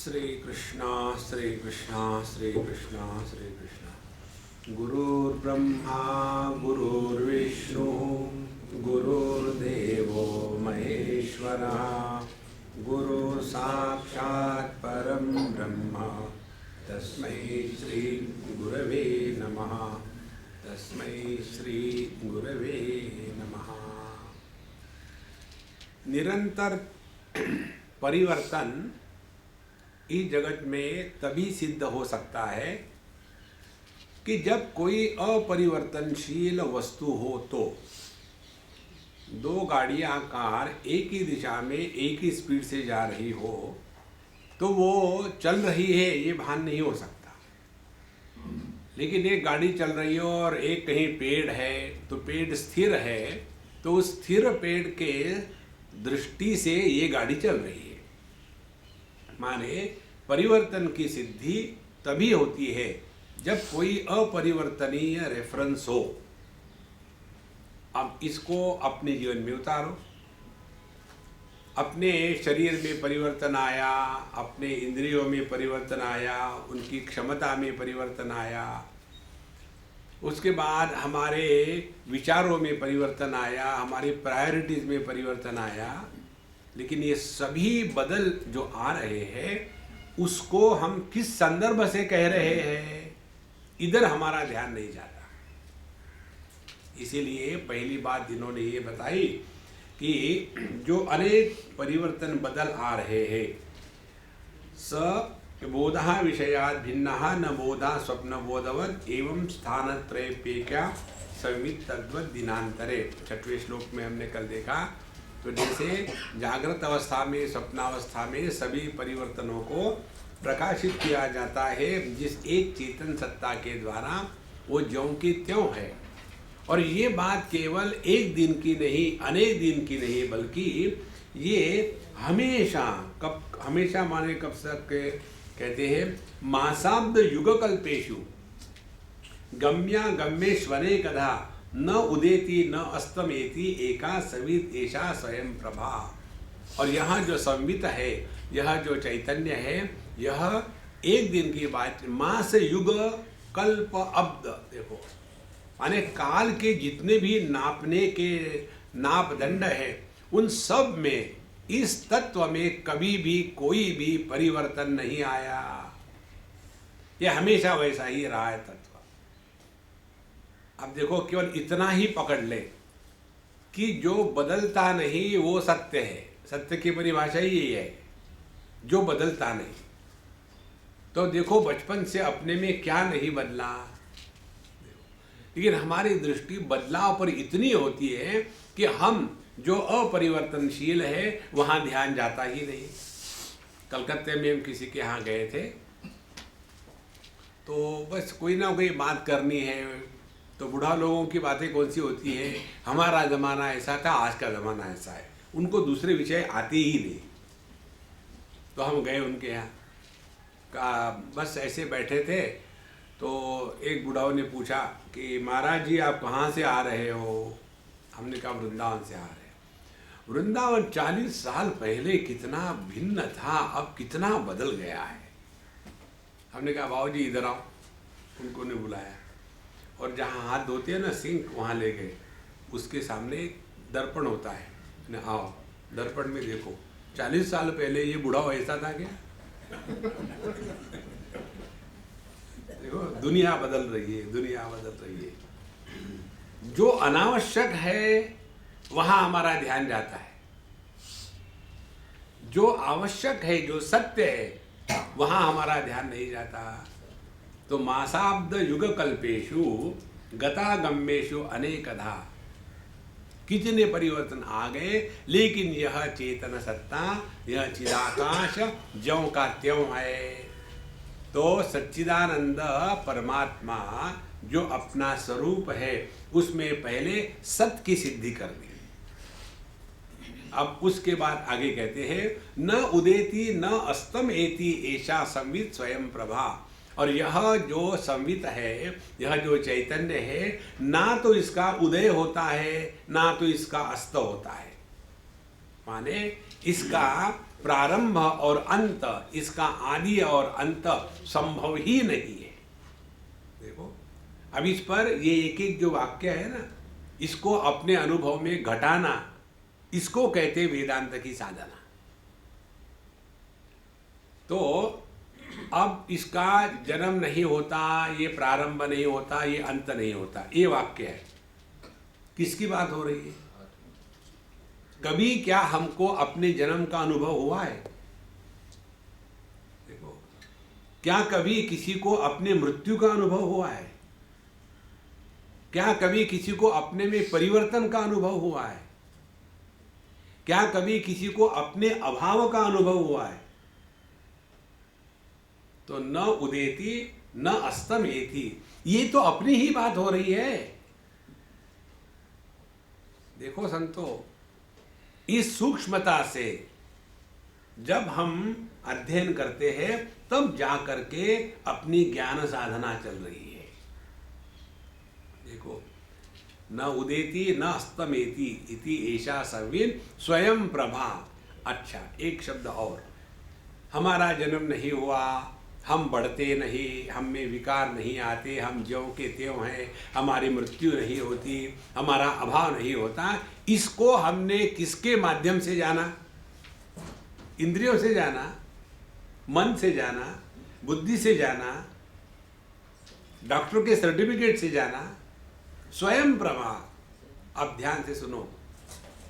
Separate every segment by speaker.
Speaker 1: श्री कृष्णा श्री कृष्णा श्री कृष्णा श्री कृष्णा। गुरुर्ब्रह्मा गुरुर्विष्णु गुरुर्देवो महेश्वरः गुरु साक्षात् परं ब्रह्म तस्मै श्री गुरवे नमः। तस्मै श्री गुरवे नमः। निरंतर परिवर्तन इस जगत में तभी सिद्ध हो सकता है कि जब कोई अपरिवर्तनशील वस्तु हो। तो दो गाड़ियां कार एक ही दिशा में एक ही स्पीड से जा रही हो तो वो चल रही है ये भान नहीं हो सकता। लेकिन एक गाड़ी चल रही हो और एक कहीं पेड़ है तो पेड़ स्थिर है तो उस स्थिर पेड़ के दृष्टि से ये गाड़ी चल रही है। माने परिवर्तन की सिद्धि तभी होती है जब कोई अपरिवर्तनीय रेफरेंस हो। अब इसको अपने जीवन में उतारो। अपने शरीर में परिवर्तन आया, अपने इंद्रियों में परिवर्तन आया, उनकी क्षमता में परिवर्तन आया, उसके बाद हमारे विचारों में परिवर्तन आया, हमारी प्रायोरिटीज में परिवर्तन आया। लेकिन ये सभी बदल जो आ रहे हैं उसको हम किस संदर्भ से कह रहे हैं, इधर हमारा ध्यान नहीं जाता। इसीलिए पहली बात इन्होंने ये बताई कि जो अनेक परिवर्तन बदल आ रहे हैं, स बोधा विषयात् भिन्नः न बोधा स्वप्न बोधवत् एवं स्थानत्रयेप्येका संवित् तद्वत् दिनांतरे। 6वें श्लोक में हमने कल देखा तो जैसे जागृत अवस्था में स्वप्नावस्था में सभी परिवर्तनों को प्रकाशित किया जाता है जिस एक चेतन सत्ता के द्वारा, वो ज्यों की त्यों है। और ये बात केवल एक दिन की नहीं, अनेक दिन की नहीं, बल्कि ये हमेशा, कब हमेशा माने कब तक कहते हैं, मासाब्द युगकल्पेषु गम्या गम्येश्वरे कदा न उदेति न अस्तमेति एका संवित एषा स्वयं प्रभा। और यहाँ जो संवित है, यह जो चैतन्य है, यह एक दिन की बात, मास युग कल्प अब्द। देखो माने काल के जितने भी नापने के नापदंड है उन सब में इस तत्व में कभी भी कोई भी परिवर्तन नहीं आया। यह हमेशा वैसा ही रहा है तत्व। अब देखो केवल इतना ही पकड़ ले कि जो बदलता नहीं वो सत्य है। सत्य की परिभाषा ही यही है, जो बदलता नहीं। तो देखो बचपन से अपने में क्या नहीं बदला, लेकिन हमारी दृष्टि बदलाव पर इतनी होती है कि हम जो अपरिवर्तनशील है वहां ध्यान जाता ही नहीं। कलकत्ते में हम किसी के यहाँ गए थे तो बस कोई ना कोई बात करनी है तो बूढ़ा लोगों की बातें कौन सी होती है, हमारा ज़माना ऐसा था, आज का ज़माना ऐसा है, उनको दूसरे विषय आते ही नहीं। तो हम गए उनके यहाँ का, बस ऐसे बैठे थे तो एक बूढ़ाओं ने पूछा कि महाराज जी आप कहाँ से आ रहे हो। हमने कहा वृंदावन से आ रहे हैं। वृंदावन 40 साल पहले कितना भिन्न था, अब कितना बदल गया है। हमने कहा बाबू जी इधर आओ। उनको ने बुलाया और जहाँ हाथ धोते हैं ना सिंक, वहाँ ले गए। उसके सामने दर्पण होता है, ने आओ दर्पण में देखो 40 साल पहले ये बूढ़ा ऐसा था क्या। देखो दुनिया बदल रही है, दुनिया बदल रही है। जो अनावश्यक है वहाँ हमारा ध्यान जाता है, जो आवश्यक है, जो सत्य है, वहाँ हमारा ध्यान नहीं जाता। तो मासाब्द युग कल्पेशु गतागम्येषु अनेकधा, कितने परिवर्तन आ गए, लेकिन यह चेतन सत्ता, यह चिदाकाश ज्यों का त्यों है। तो सच्चिदानंद परमात्मा जो अपना स्वरूप है उसमें पहले सत्य की सिद्धि कर दी। अब उसके बाद आगे कहते हैं न उदेति न अस्तम एति ऐसा संवित स्वयं प्रभा। और यह जो संवित है, यह जो चैतन्य है, ना तो इसका उदय होता है ना तो इसका अस्त होता है। माने इसका प्रारंभ और अंत, इसका आदि और अंत संभव ही नहीं है। देखो अब इस पर ये एक एक जो वाक्य है ना, इसको अपने अनुभव में घटाना, इसको कहते वेदांत की साधना। तो अब इसका जन्म नहीं होता, ये प्रारंभ नहीं होता, ये अंत नहीं होता, ये वाक्य है। किसकी बात हो रही है? कभी क्या हमको अपने जन्म का अनुभव हुआ है? देखो, क्या कभी किसी को अपने मृत्यु का अनुभव हुआ है? क्या कभी किसी को अपने में परिवर्तन का अनुभव हुआ है? क्या कभी किसी को अपने अभाव का अनुभव हुआ है? तो न उदेति न अस्तमेति, ये तो अपनी ही बात हो रही है। देखो संतो, इस सूक्ष्मता से जब हम अध्ययन करते हैं तब जाकर के अपनी ज्ञान साधना चल रही है। देखो, न उदेति न अस्तमेति इति एषा सर्वेन स्वयं प्रभा। अच्छा, एक शब्द और, हमारा जन्म नहीं हुआ, हम बढ़ते नहीं, हम में विकार नहीं आते, हम ज्यों के त्यों हैं, हमारी मृत्यु नहीं होती, हमारा अभाव नहीं होता, इसको हमने किसके माध्यम से जाना? इंद्रियों से जाना, मन से जाना, बुद्धि से जाना, डॉक्टर के सर्टिफिकेट से जाना, स्वयं प्रभा। अब ध्यान से सुनो,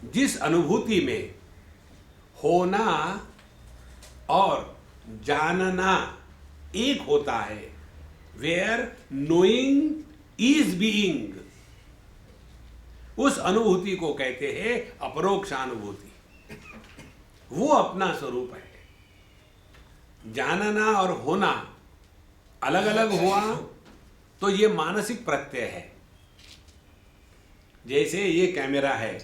Speaker 1: जिस अनुभूति में होना और जानना एक होता है, वेयर नोइंग इज बीइंग, उस अनुभूति को कहते हैं अपरोक्षानुभूति। वो अपना स्वरूप है। जानना और होना अलग अलग हुआ तो ये मानसिक प्रत्यय है। जैसे ये कैमरा है,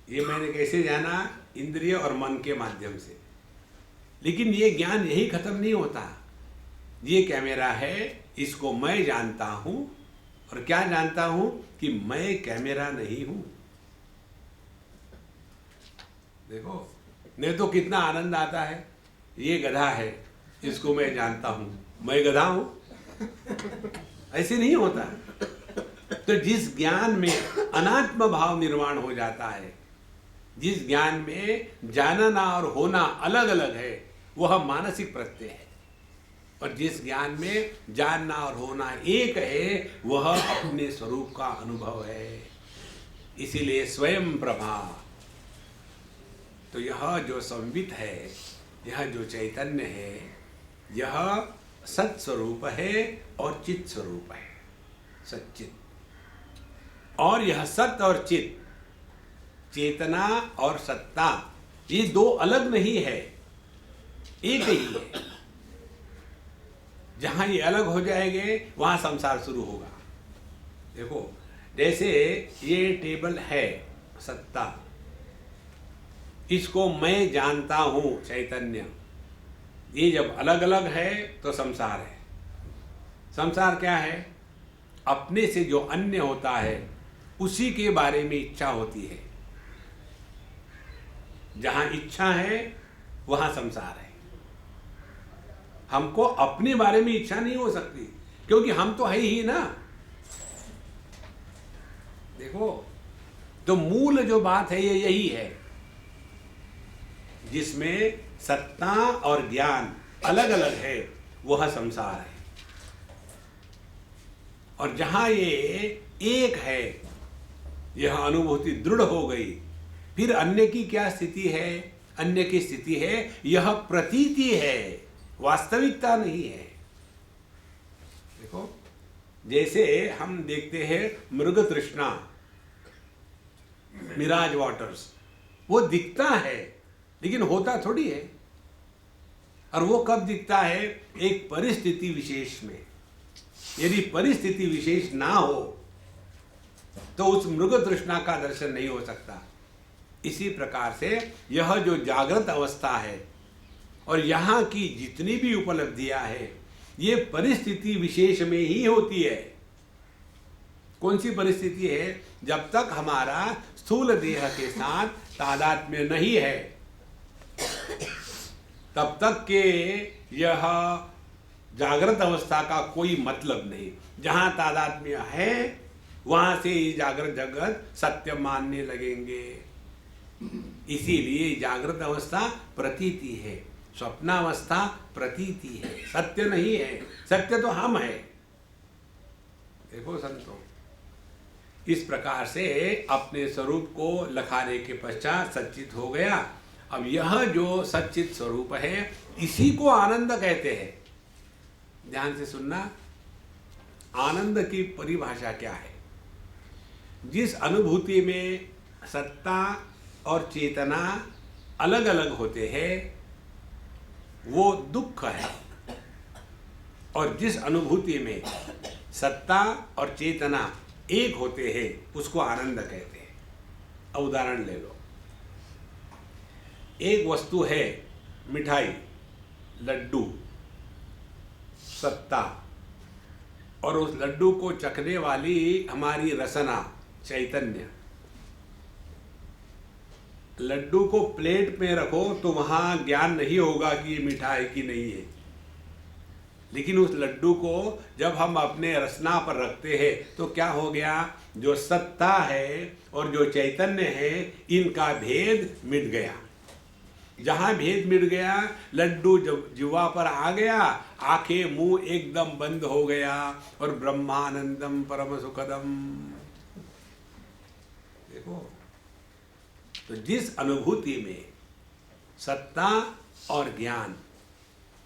Speaker 1: ये मैंने कैसे जाना? इंद्रिय और मन के माध्यम से। लेकिन ये ज्ञान यही खत्म नहीं होता। ये कैमरा है, इसको मैं जानता हूं, और क्या जानता हूं? कि मैं कैमरा नहीं हूं। देखो, नहीं तो कितना आनंद आता है। ये गधा है, इसको मैं जानता हूं, मैं गधा हूं। ऐसे नहीं होता। तो जिस ज्ञान में अनात्म भाव निर्माण हो जाता है, जिस ज्ञान में जानना और होना अलग अलग है, वह मानसिक प्रत्यय है। और जिस ज्ञान में जानना और होना एक है, वह अपने स्वरूप का अनुभव है। इसीलिए स्वयं प्रभा। तो यह जो संवित है, यह जो चैतन्य है, यह सत्स्वरूप है और चित स्वरूप है, सच्चित। और यह सत्य और चित, चेतना और सत्ता, ये दो अलग नहीं है, एक ही है। जहां ये अलग हो जाएंगे वहां संसार शुरू होगा। देखो, जैसे ये टेबल है सत्ता, इसको मैं जानता हूं चैतन्य, ये जब अलग अलग है तो संसार है। संसार क्या है? अपने से जो अन्य होता है उसी के बारे में इच्छा होती है। जहां इच्छा है वहां संसार है। हमको अपने बारे में इच्छा नहीं हो सकती, क्योंकि हम तो है ही ना। देखो, तो मूल जो बात है ये यही है, जिसमें सत्ता और ज्ञान अलग अलग है, वह संसार है। और जहां ये एक है, यह अनुभूति दृढ़ हो गई, फिर अन्य की क्या स्थिति है? अन्य की स्थिति है यह प्रतीति है, वास्तविकता नहीं है। देखो, जैसे हम देखते हैं मृग तृष्णा, मिराज वाटर्स, वो दिखता है लेकिन होता थोड़ी है। और वो कब दिखता है? एक परिस्थिति विशेष में। यदि परिस्थिति विशेष ना हो तो उस मृग तृष्णा का दर्शन नहीं हो सकता। इसी प्रकार से यह जो जागृत अवस्था है और यहाँ की जितनी भी उपलब्धियां है, ये परिस्थिति विशेष में ही होती है। कौन सी परिस्थिति है? जब तक हमारा स्थूल देह के साथ तादात्म्य नहीं है, तब तक के यह जागृत अवस्था का कोई मतलब नहीं। जहां तादात्म्य है वहां से जागृत जगत सत्य मानने लगेंगे। इसीलिए जागृत अवस्था प्रतीति है, स्वप्नावस्था प्रतीति है, सत्य नहीं है। सत्य तो हम है। देखो संतों, इस प्रकार से अपने स्वरूप को लखाने के पश्चात सच्चित हो गया। अब यह जो सच्चित स्वरूप है इसी को आनंद कहते हैं। ध्यान से सुनना, आनंद की परिभाषा क्या है? जिस अनुभूति में सत्ता और चेतना अलग अलग होते हैं वो दुख है, और जिस अनुभूति में सत्ता और चेतना एक होते हैं उसको आनंद कहते हैं। अब उदाहरण ले लो, एक वस्तु है मिठाई, लड्डू, सत्ता, और उस लड्डू को चखने वाली हमारी रसना चैतन्य। लड्डू को प्लेट में रखो तो वहां ज्ञान नहीं होगा कि ये मिठाई की नहीं है, लेकिन उस लड्डू को जब हम अपने रसना पर रखते हैं तो क्या हो गया? जो सत्ता है और जो चैतन्य है इनका भेद मिट गया। जहां भेद मिट गया, लड्डू जब जिह्वा पर आ गया, आंखें मुंह एकदम बंद हो गया और ब्रह्मानंदम परम सुखदम। देखो, तो जिस अनुभूति में सत्ता और ज्ञान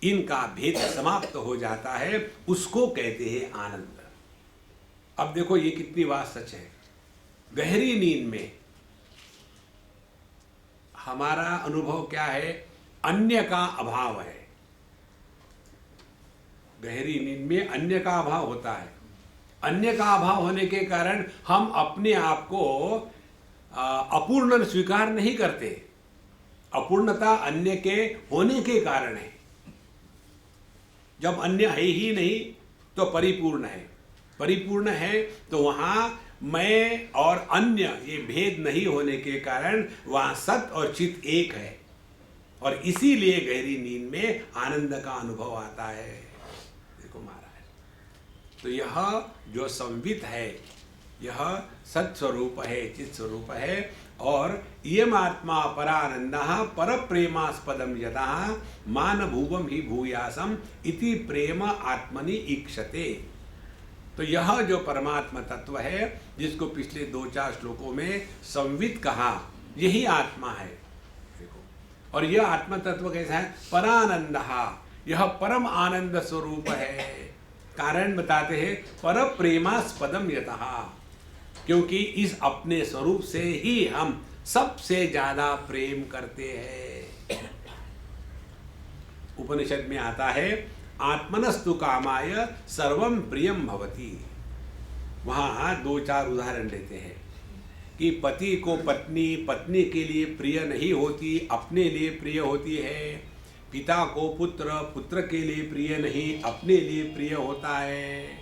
Speaker 1: इनका भेद समाप्त हो जाता है उसको कहते हैं आनंद। अब देखो ये कितनी बात सच है। गहरी नींद में हमारा अनुभव क्या है? अन्य का अभाव है। गहरी नींद में अन्य का अभाव होता है। अन्य का अभाव होने के कारण हम अपने आप को अपूर्ण स्वीकार नहीं करते। अपूर्णता अन्य के होने के कारण है। जब अन्य है ही नहीं तो परिपूर्ण है। परिपूर्ण है तो वहां मैं और अन्य ये भेद नहीं होने के कारण वहां सत और चित एक है, और इसीलिए गहरी नींद में आनंद का अनुभव आता है। देखो महाराज, तो यह जो संवित है यह सत स्वरूप है, चित स्वरूप है। और इयम आत्मा परानंद पर प्रेमास्पदम यदा मान भूवम ही भूयासम इति प्रेम आत्मनि ईक्षते। तो यह जो परमात्मा तत्व है जिसको पिछले 2-4 श्लोकों में संवित कहा, यही आत्मा है। देखो, और यह आत्मा तत्व कैसा है? परानंद, यह परम आनंद स्वरूप है। कारण बताते हैं, पर प्रेमास्पदम यतः, क्योंकि इस अपने स्वरूप से ही हम सबसे ज्यादा प्रेम करते हैं। उपनिषद में आता है, आत्मनस्तु कामाय सर्वम प्रियम भवति। वहां 2-4 उदाहरण देते हैं कि पति को पत्नी पत्नी के लिए प्रिय नहीं होती, अपने लिए प्रिय होती है। पिता को पुत्र पुत्र के लिए प्रिय नहीं, अपने लिए प्रिय होता है।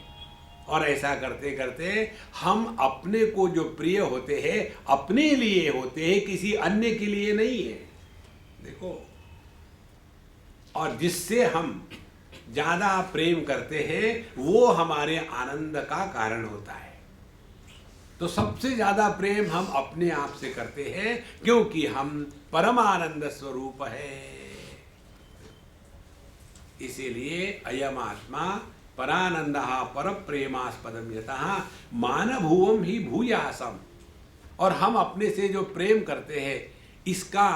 Speaker 1: और ऐसा करते करते हम अपने को जो प्रिय होते हैं अपने लिए होते हैं, किसी अन्य के लिए नहीं है। देखो, और जिससे हम ज्यादा प्रेम करते हैं वो हमारे आनंद का कारण होता है। तो सबसे ज्यादा प्रेम हम अपने आप से करते हैं क्योंकि हम परमानंद स्वरूप है। इसीलिए अयम आत्मा परानंद पर प्रेमास्पदम यतः मानभुवम ही भूयासम। और हम अपने से जो प्रेम करते हैं इसका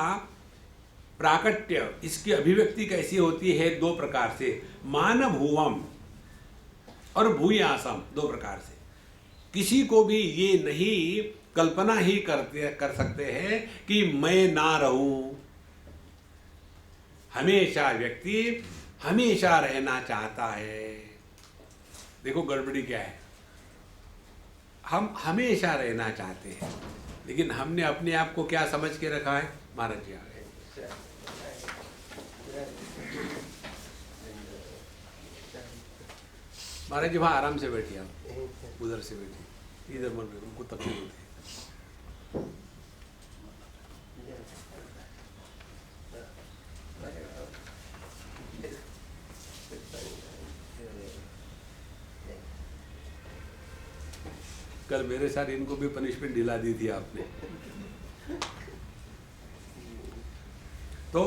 Speaker 1: प्राकट्य, इसकी अभिव्यक्ति कैसी होती है? 2 प्रकार से, मानभुवम और भूयासम, 2 प्रकार से। किसी को भी ये नहीं कल्पना ही कर सकते हैं कि मैं ना रहूं। हमेशा व्यक्ति हमेशा रहना चाहता है। देखो गड़बड़ी क्या है, हम हमेशा रहना चाहते हैं लेकिन हमने अपने आप को क्या समझ के रखा है? महाराज जी आ गए। महाराज जी वहाँ आराम से बैठिए, आप उधर से बैठिए, इधर मत बैठिए, उनको तकलीफ होती है। कल मेरे साथ इनको भी पनिशमेंट दिला दी थी आपने। तो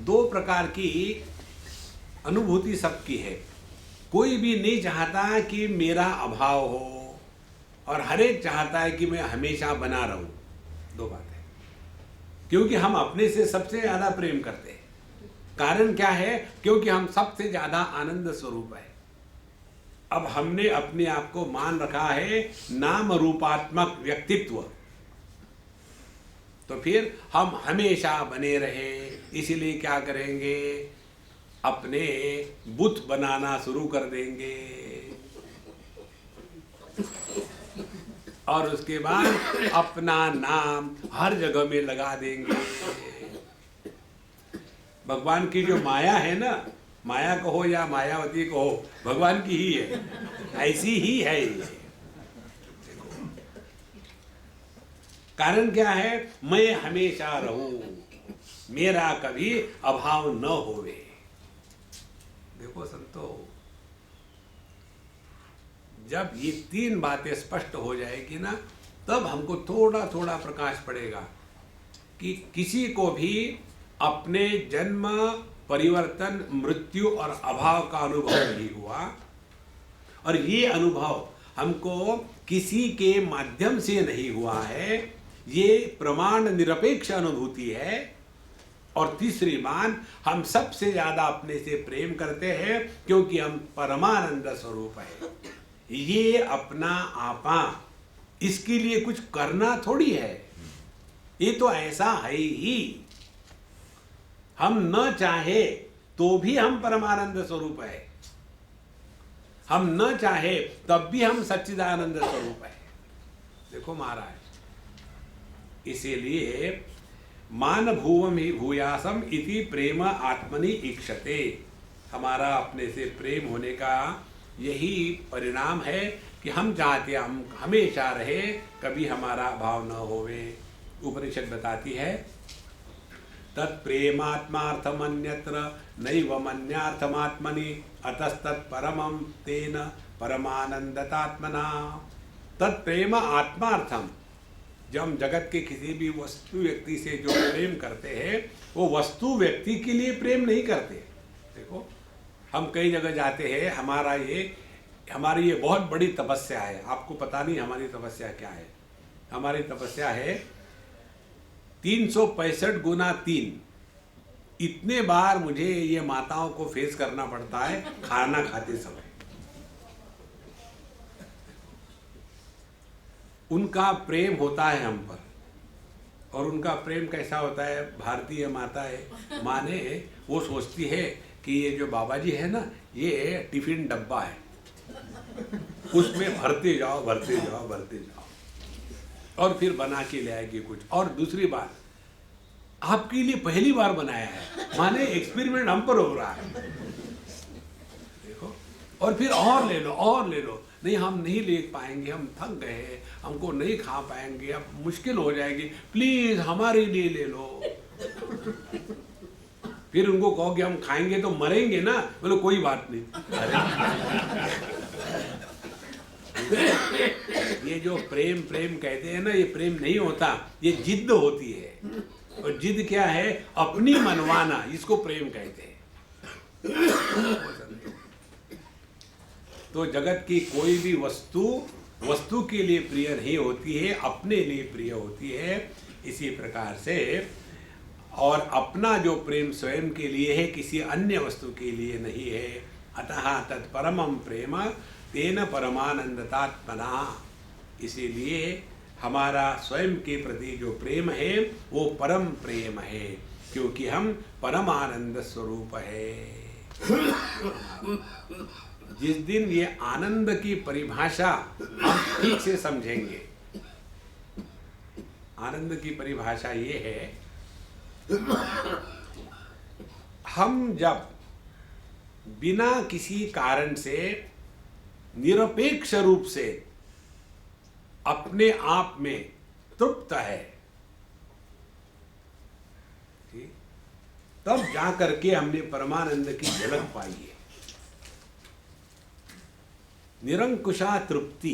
Speaker 1: दो प्रकार की अनुभूति सबकी है। कोई भी नहीं चाहता कि मेरा अभाव हो और हर एक चाहता है कि मैं हमेशा बना रहूं। दो बात है, क्योंकि हम अपने से सबसे ज्यादा प्रेम करते हैं। कारण क्या है? क्योंकि हम सबसे ज्यादा आनंद स्वरूप है। अब हमने अपने आप को मान रखा है नाम रूपात्मक व्यक्तित्व, तो फिर हम हमेशा बने रहे, इसीलिए क्या करेंगे? अपने बुत बनाना शुरू कर देंगे और उसके बाद अपना नाम हर जगह में लगा देंगे। भगवान की जो माया है ना, माया कहो या मायावती कहो, भगवान की ही है, ऐसी ही है ये। कारण क्या है? मैं हमेशा रहूं, मेरा कभी अभाव न होवे। देखो संतो, जब ये तीन बातें स्पष्ट हो जाएगी ना, तब हमको थोड़ा थोड़ा प्रकाश पड़ेगा कि किसी को भी अपने जन्म, परिवर्तन, मृत्यु और अभाव का अनुभव नहीं हुआ। और ये अनुभव हमको किसी के माध्यम से नहीं हुआ है, ये प्रमाण निरपेक्ष अनुभूति है। और तीसरी बात, हम सबसे ज्यादा अपने से प्रेम करते हैं क्योंकि हम परमानंद स्वरूप है। ये अपना आपा, इसके लिए कुछ करना थोड़ी है, ये तो ऐसा है ही। हम न चाहे तो भी हम परमानंद स्वरूप है, हम न चाहे तब भी हम सच्चिदानंद स्वरूप है। देखो महाराज, इसीलिए मान भूवम ही भूयासम इति प्रेम आत्मनि ईक्षते। हमारा अपने से प्रेम होने का यही परिणाम है कि हम चाहते हम हमेशा रहे, कभी हमारा भाव न होवे। उपनिषद बताती है, तत्प्रेमात्मार्थमन्यत्र नैव मन्यार्थमात्मनि अतस्तत् परमं तेन परमानंदतात्मना। तत्प्रेम आत्मार्थम, जब हम जगत के किसी भी वस्तु व्यक्ति से जो प्रेम करते हैं, वो वस्तु व्यक्ति के लिए प्रेम नहीं करते। देखो, हम कई जगह जाते हैं, हमारी ये बहुत बड़ी तपस्या है। आपको पता नहीं हमारी तपस्या क्या है? हमारी तपस्या है 365 गुना 3। इतने बार मुझे ये माताओं को फेस करना पड़ता है खाना खाते समय। उनका प्रेम होता है हम पर, और उनका प्रेम कैसा होता है? भारतीय माता है, माँ ने वो सोचती है कि ये जो बाबा जी है ना, ये टिफिन डब्बा है, उसमें भरते जाओ भरते जाओ भरते जाओ, और फिर बना के ले आएगी कुछ। और दूसरी बात, आपके लिए पहली बार बनाया है, माने एक्सपेरिमेंट हम पर हो रहा है। देखो, और फिर और ले लो और ले लो। नहीं, हम नहीं ले पाएंगे, हम थक गए, हमको नहीं खा पाएंगे, अब मुश्किल हो जाएगी, प्लीज हमारे लिए ले लो। फिर उनको कहो कि हम खाएंगे तो मरेंगे ना, बोलो कोई बात नहीं। ये जो प्रेम प्रेम कहते हैं ना, ये प्रेम नहीं होता, ये जिद्द होती है। और जिद क्या है? अपनी मनवाना, इसको प्रेम कहते हैं। तो जगत की कोई भी वस्तु के लिए प्रिय नहीं होती है, अपने लिए प्रिय होती है। इसी प्रकार से, और अपना जो प्रेम स्वयं के लिए है, किसी अन्य वस्तु के लिए नहीं है। अतः तत्परमं प्रेम तेन परमानंदतात्मना। इसीलिए हमारा स्वयं के प्रति जो प्रेम है वो परम प्रेम है, क्योंकि हम परमानंद स्वरूप है। जिस दिन ये आनंद की परिभाषा हम ठीक से समझेंगे, आनंद की परिभाषा ये है, हम जब बिना किसी कारण से निरपेक्ष रूप से अपने आप में तृप्त है, तब जा करके हमने परमानंद की झलक पाई है। निरंकुशा तृप्ति,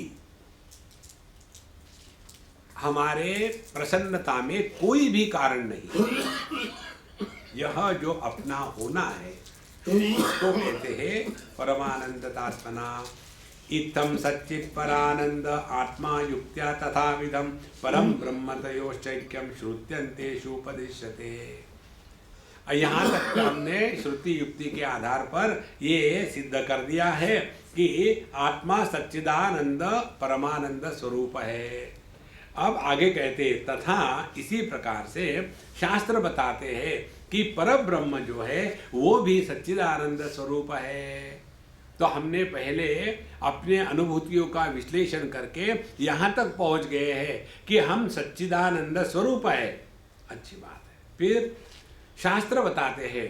Speaker 1: हमारे प्रसन्नता में कोई भी कारण नहीं। यह जो अपना होना है इसको कहते हैं परमानंदतात्मना। इत्थं सच्चित् परानंद आत्मा युक्त्या तथा विधम परम ब्रह्म तयोश्चैक्यम श्रुत्यंतेषु उपदिश्यते। यहाँ तक हमने श्रुति युक्ति के आधार पर ये सिद्ध कर दिया है कि आत्मा सच्चिदानंद परमानंद स्वरूप है। अब आगे कहते तथा इसी प्रकार से शास्त्र बताते हैं कि परब्रह्म जो है वो भी सच्चिदानंद स्वरूप है। तो हमने पहले अपने अनुभूतियों का विश्लेषण करके यहाँ तक पहुँच गए हैं कि हम सच्चिदानंद स्वरूप है। अच्छी बात है। फिर शास्त्र बताते हैं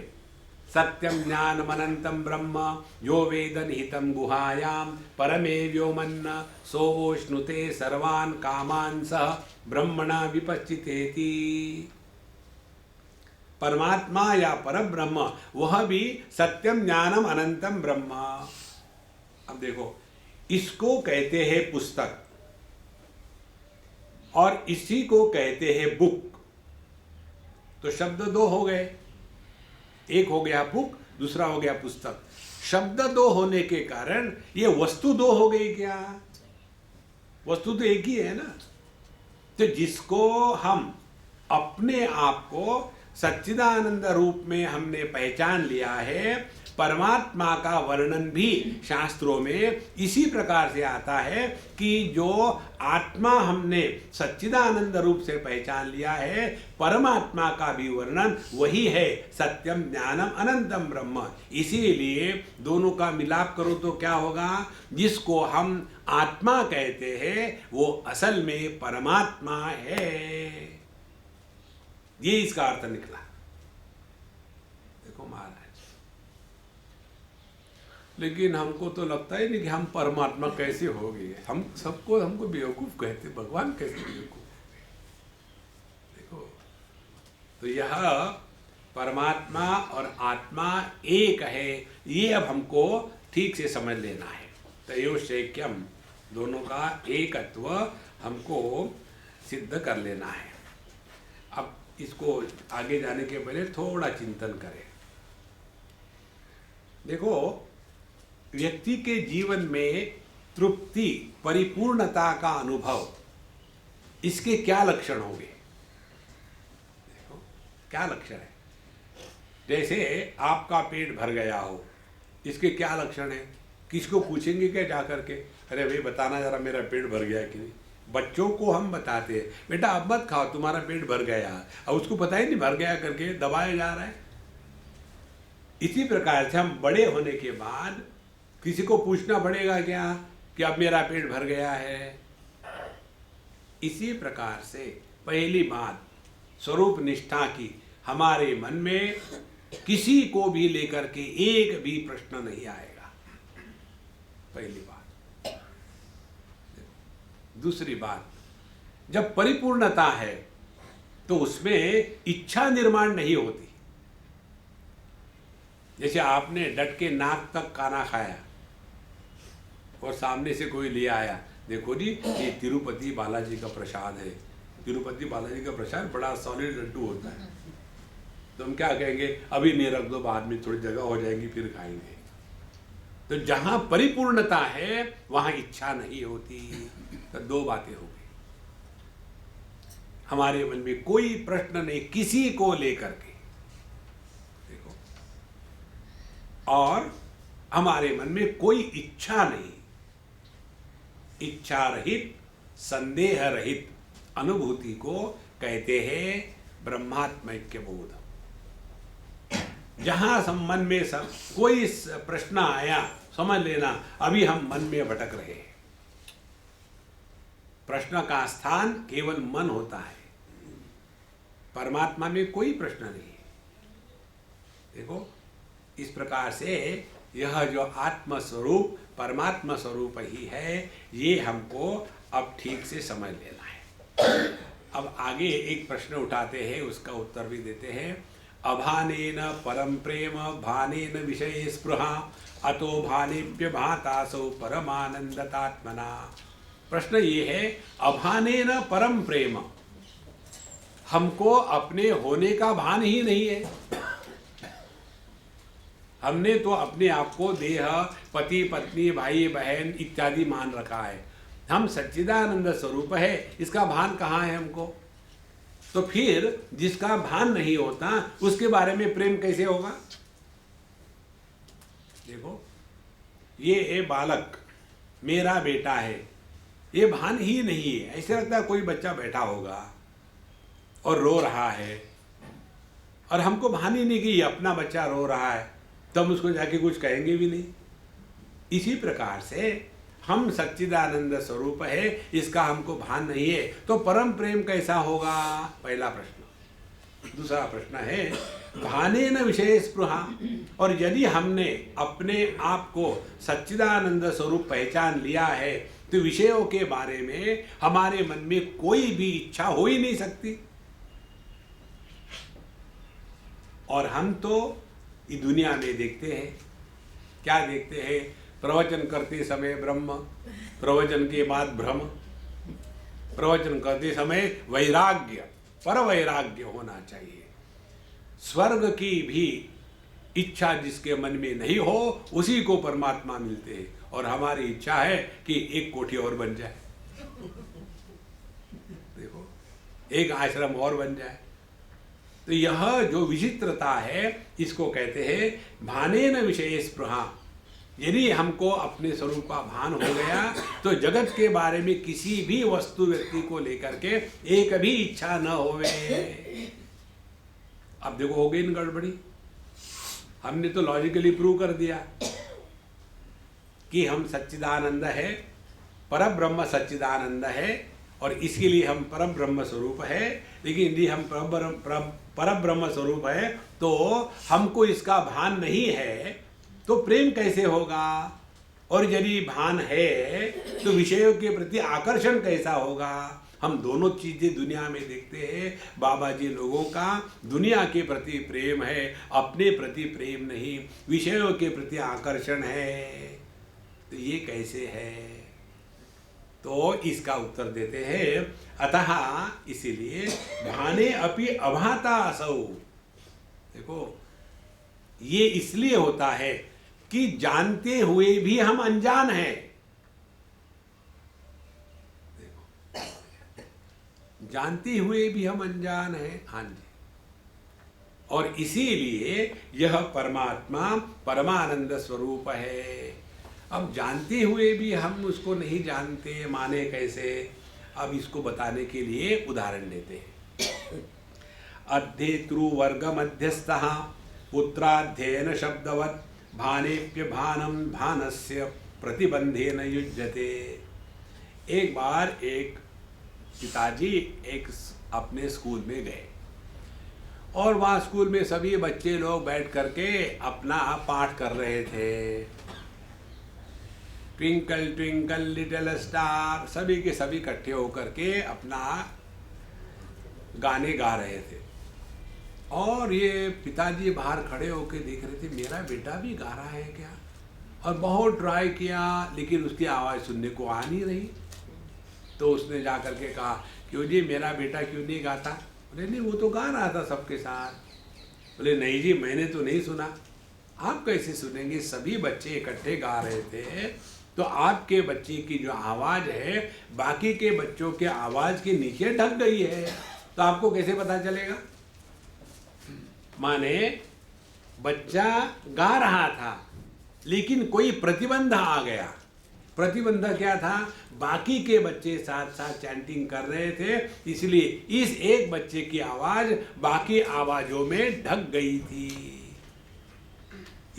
Speaker 1: सत्यम ज्ञानम अनंतम ब्रह्म यो वेद निहितं गुहायां परमे व्योमन्न सोवोष्णुते सर्वान् कामान् सह ब्रह्मणा विपश्चितेति। परमात्मा या परब्रह्म वह भी सत्यम ज्ञानम अनंतम ब्रह्म। अब देखो इसको कहते हैं पुस्तक और इसी को कहते हैं बुक। तो शब्द दो हो गए, एक हो गया बुक, दूसरा हो गया पुस्तक। शब्द दो होने के कारण ये वस्तु दो हो गई क्या? वस्तु तो एक ही है ना। तो जिसको हम अपने आप को सच्चिदानंद रूप में हमने पहचान लिया है, परमात्मा का वर्णन भी शास्त्रों में इसी प्रकार से आता है कि जो आत्मा हमने सच्चिदानंद रूप से पहचान लिया है, परमात्मा का भी वर्णन वही है सत्यम ज्ञानम अनंतम ब्रह्म। इसीलिए दोनों का मिलाप करो तो क्या होगा? जिसको हम आत्मा कहते हैं वो असल में परमात्मा है। ये इसका अर्थ निकला। देखो महाराज, लेकिन हमको तो लगता ही नहीं कि हम परमात्मा कैसे हो गए। हमको बेवकूफ कहते, भगवान कैसे बेवकूफ। देखो तो यह परमात्मा और आत्मा एक है, ये अब हमको ठीक से समझ लेना है। तयोश्चैक्यम, दोनों का एकत्व हमको सिद्ध कर लेना है। अब इसको आगे जाने के पहले थोड़ा चिंतन करें। देखो व्यक्ति के जीवन में तृप्ति, परिपूर्णता का अनुभव, इसके क्या लक्षण होंगे? देखो क्या लक्षण है। जैसे आपका पेट भर गया हो, इसके क्या लक्षण है? किसको पूछेंगे क्या जा करके, अरे भाई बताना जरा मेरा पेट भर गया कि नहीं। बच्चों को हम बताते हैं बेटा अब मत खाओ तुम्हारा पेट भर गया, अब उसको पता ही नहीं भर गया करके दबाया जा रहा है। इसी प्रकार से हम बड़े होने के बाद किसी को पूछना पड़ेगा क्या कि अब मेरा पेट भर गया है? इसी प्रकार से पहली बात स्वरूप निष्ठा की, हमारे मन में किसी को भी लेकर के एक भी प्रश्न नहीं आएगा। पहली बात। दूसरी बात, जब परिपूर्णता है तो उसमें इच्छा निर्माण नहीं होती। जैसे आपने डट के नाक तक खाना खाया और सामने से कोई ले आया, देखो जी ये तिरुपति बालाजी का प्रसाद है, तिरुपति बालाजी का प्रसाद बड़ा सॉलिड लड्डू होता है, तो हम क्या कहेंगे अभी नहीं रख दो, बाद में थोड़ी जगह हो जाएगी फिर खाएंगे। तो जहां परिपूर्णता है वहां इच्छा नहीं होती। तो दो बातें हो गई, हमारे मन में कोई प्रश्न नहीं किसी को लेकर के, देखो, और हमारे मन में कोई इच्छा नहीं। इच्छा रहित, संदेह रहित अनुभूति को कहते हैं ब्रह्मात्मैक्य बोध। जहां मन में सब कोई प्रश्न आया, समझ लेना अभी हम मन में भटक रहे हैं। प्रश्न का स्थान केवल मन होता है, परमात्मा में कोई प्रश्न नहीं है। देखो इस प्रकार से यह जो आत्म स्वरूप परमात्मा स्वरूप ही है, ये हमको अब ठीक से समझ लेना है। अब आगे एक प्रश्न उठाते हैं, उसका उत्तर भी देते हैं। अभानेन परम प्रेम भानेन विषये स्पृहा अतो भानेभ्य भातासो परमानंदतात्मना। प्रश्न ये है, अभानेन परम प्रेम, हमको अपने होने का भान ही नहीं है। हमने तो अपने आप को देह, पति पत्नी, भाई बहन इत्यादि मान रखा है। हम सच्चिदानंद स्वरूप है, इसका भान कहाँ है हमको? तो फिर जिसका भान नहीं होता उसके बारे में प्रेम कैसे होगा? देखो, ये बालक मेरा बेटा है, ये भान ही नहीं है। ऐसे लगता है कोई बच्चा बैठा होगा और रो रहा है, और हमको भान ही नहीं कि ये अपना बच्चा रो रहा है, तो हम उसको जाके कुछ कहेंगे भी नहीं। इसी प्रकार से हम सच्चिदानंद स्वरूप है, इसका हमको भान नहीं है, तो परम प्रेम कैसा होगा? पहला प्रश्न। दूसरा प्रश्न है, भाने न विषय स्पृहा, और यदि हमने अपने आप को सच्चिदानंद स्वरूप पहचान लिया है तो विषयों के बारे में हमारे मन में कोई भी इच्छा हो ही नहीं सकती। और हम तो इस दुनिया में देखते हैं, क्या देखते हैं? प्रवचन करते समय ब्रह्म, प्रवचन के बाद भ्रम, प्रवचन करते समय वैराग्य, पर वैराग्य होना चाहिए। स्वर्ग की भी इच्छा जिसके मन में नहीं हो उसी को परमात्मा मिलते हैं, और हमारी इच्छा है कि एक कोठी और बन जाए, देखो, एक आश्रम और बन जाए। तो यह जो विचित्रता है इसको कहते हैं भानेन विषय स्पृहा। यदि हमको अपने स्वरूप का भान हो गया तो जगत के बारे में किसी भी वस्तु व्यक्ति को लेकर के एक भी इच्छा न होवे। अब देखो, हो गई न गड़बड़ी। हमने तो लॉजिकली प्रूव कर दिया कि हम सच्चिदानंद है, परब्रह्म सच्चिदानंद है, और इसके लिए हम परम ब्रह्म स्वरूप है। लेकिन यदि हम परब्रह्म स्वरूप है तो हमको इसका भान नहीं है, तो प्रेम कैसे होगा? और यदि भान है तो विषयों के प्रति आकर्षण कैसा होगा? हम दोनों चीजें दुनिया में देखते हैं। बाबा जी लोगों का दुनिया के प्रति प्रेम है, अपने प्रति प्रेम नहीं, विषयों के प्रति आकर्षण है। तो ये कैसे है? तो इसका उत्तर देते हैं, अतः इसीलिए भाने अपि अभाता असौ। देखो, ये इसलिए होता है कि जानते हुए भी हम अनजान हैं। देखो, जानते हुए भी हम अनजान हैं। हाँ जी, और इसीलिए यह परमात्मा परमानंद स्वरूप है। अब जानते हुए भी हम उसको नहीं जानते, माने कैसे? अब इसको बताने के लिए उदाहरण देते हैं। अध्येतृ वर्ग मध्यस्थः पुत्राध्ययन शब्दवत् भानेप्य भानम भानस्य प्रतिबंधेन युज्यते। एक बार एक पिताजी एक अपने स्कूल में गए, और वहाँ स्कूल में सभी बच्चे लोग बैठ करके अपना पाठ कर रहे थे। ट्विंकल ट्विंकल लिटिल स्टार, सभी के सभी इकट्ठे होकर के अपना गाने गा रहे थे। और ये पिताजी बाहर खड़े होकर देख रहे थे, मेरा बेटा भी गा रहा है क्या? और बहुत ट्राई किया, लेकिन उसकी आवाज़ सुनने को आ नहीं रही। तो उसने जा कर के कहा, क्यों जी, मेरा बेटा क्यों नहीं गाता? बोले, नहीं, वो तो गा रहा था सबके साथ। बोले, नहीं जी, मैंने तो नहीं सुना। आप कैसे सुनेंगे? सभी बच्चे इकट्ठे गा रहे थे, तो आपके बच्चे की जो आवाज़ है बाकी के बच्चों के आवाज़ के नीचे ढक गई है, तो आपको कैसे पता चलेगा? माने बच्चा गा रहा था, लेकिन कोई प्रतिबंध आ गया। प्रतिबंध क्या था? बाकी के बच्चे साथ साथ चैंटिंग कर रहे थे, इसलिए इस एक बच्चे की आवाज बाकी आवाजों में ढक गई थी।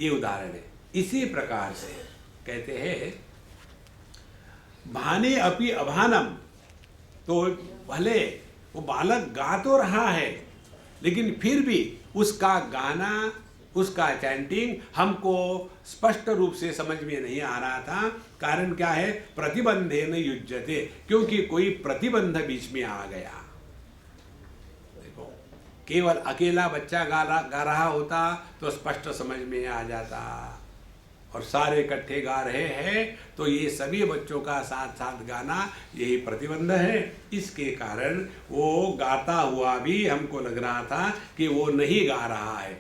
Speaker 1: ये उदाहरण है। इसी प्रकार से कहते हैं भाने अपि अभानम, तो भले वो बालक गा तो रहा है, लेकिन फिर भी उसका गाना, उसका चैंटिंग हमको स्पष्ट रूप से समझ में नहीं आ रहा था। कारण क्या है? प्रतिबंधेन युज्यते, क्योंकि कोई प्रतिबंध बीच में आ गया। देखो, केवल अकेला बच्चा गा रहा होता तो स्पष्ट समझ में आ जाता, और सारे इकट्ठे गा रहे हैं, तो ये सभी बच्चों का साथ साथ गाना यही प्रतिबंध है। इसके कारण वो गाता हुआ भी हमको लग रहा था कि वो नहीं गा रहा है।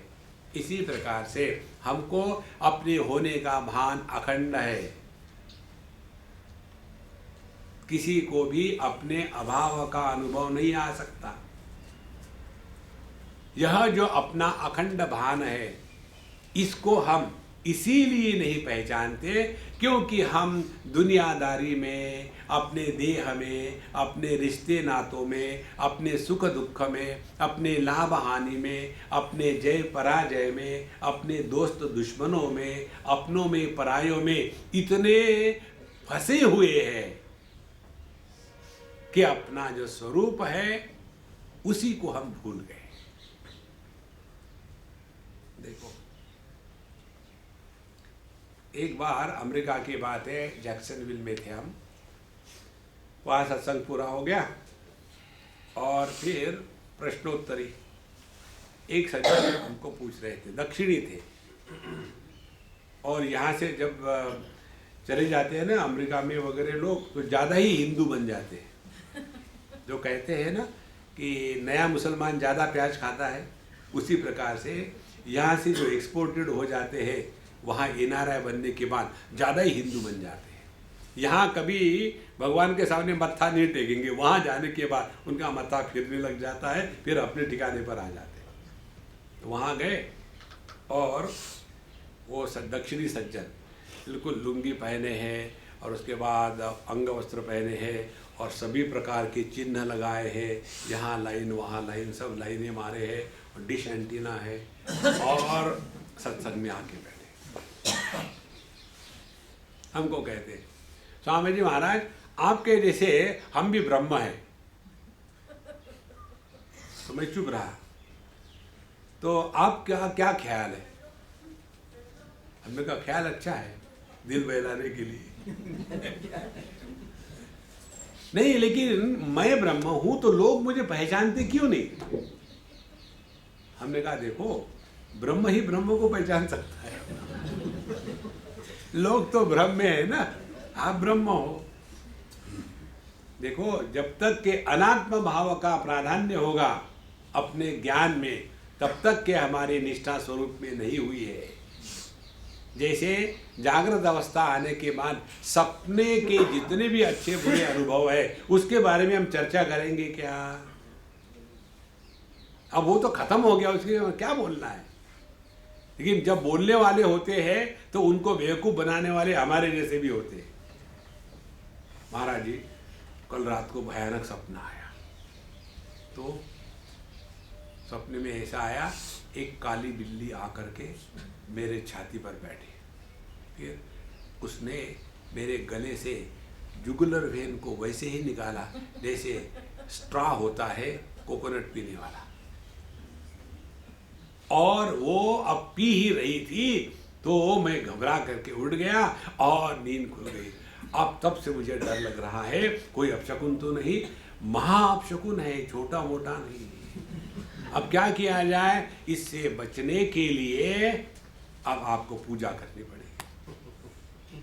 Speaker 1: इसी प्रकार से हमको अपने होने का भान अखंड है। किसी को भी अपने अभाव का अनुभव नहीं आ सकता। यह जो अपना अखंड भान है, इसको हम इसीलिए नहीं पहचानते क्योंकि हम दुनियादारी में, अपने देह में, अपने रिश्ते नातों में, अपने सुख दुख में, अपने लाभ हानि में, अपने जय पराजय में, अपने दोस्त दुश्मनों में, अपनों में, परायों में इतने फंसे हुए हैं कि अपना जो स्वरूप है उसी को हम भूल गए। देखो, एक बार अमेरिका की बात है, जैक्सनविल में थे हम, वहाँ सत्संग पूरा हो गया और फिर प्रश्नोत्तरी। एक सज्जन हमको पूछ रहे थे, दक्षिणी थे, और यहाँ से जब चले जाते हैं ना अमेरिका में वगैरह लोग, तो ज़्यादा ही हिंदू बन जाते हैं। जो कहते हैं ना कि नया मुसलमान ज़्यादा प्याज खाता है, उसी प्रकार से यहाँ से जो एक्सपोर्टेड हो जाते हैं वहाँ NRI बनने के बाद ज़्यादा ही हिंदू बन जाते हैं। यहाँ कभी भगवान के सामने मत्था नहीं टेकेंगे, वहाँ जाने के बाद उनका मत्था फिरने लग जाता है, फिर अपने ठिकाने पर आ जाते हैं। तो वहाँ गए और वो दक्षिणी सज्जन बिल्कुल लुंगी पहने हैं और उसके बाद अंग वस्त्र पहने हैं और सभी प्रकार के चिन्ह लगाए हैं, यहाँ लाइन वहाँ लाइन, सब लाइनें मारे हैं, और डिश एंटीना है, और सत्संग में आके बैठे। हमको कहते हैं, स्वामी जी महाराज आपके जैसे हम भी ब्रह्म हैं। तो मैं चुप रहा। तो आप क्या क्या ख्याल है? हमने कहा ख्याल अच्छा है, दिल बहलाने के लिए। नहीं, लेकिन मैं ब्रह्म हूं तो लोग मुझे पहचानते क्यों नहीं? हमने कहा देखो, ब्रह्म ही ब्रह्म को पहचान सकता है। लोग तो ब्रह्म में है ना, आप ब्रह्म हो। देखो, जब तक के अनात्म भाव का प्राधान्य होगा अपने ज्ञान में, तब तक के हमारी निष्ठा स्वरूप में नहीं हुई है। जैसे जागृत अवस्था आने के बाद सपने के जितने भी अच्छे बुरे अनुभव है, उसके बारे में हम चर्चा करेंगे क्या? अब वो तो खत्म हो गया, उसके क्या बोलना है। लेकिन जब बोलने वाले होते हैं तो उनको बेवकूफ़ बनाने वाले हमारे जैसे भी होते हैं। महाराज जी, कल रात को भयानक सपना आया। तो सपने में ऐसा आया, एक काली बिल्ली आकर के मेरे छाती पर बैठी, फिर उसने मेरे गले से जुगुलर वेन को वैसे ही निकाला जैसे स्ट्रॉ होता है कोकोनट पीने वाला, और वो अब पी ही रही थी। तो मैं घबरा करके उठ गया और नींद खुल गई। अब तब से मुझे डर लग रहा है, कोई अपशकुन तो नहीं, महा अपशकुन है, छोटा मोटा नहीं। अब क्या किया जाए? इससे बचने के लिए अब आपको पूजा करनी पड़ेगी।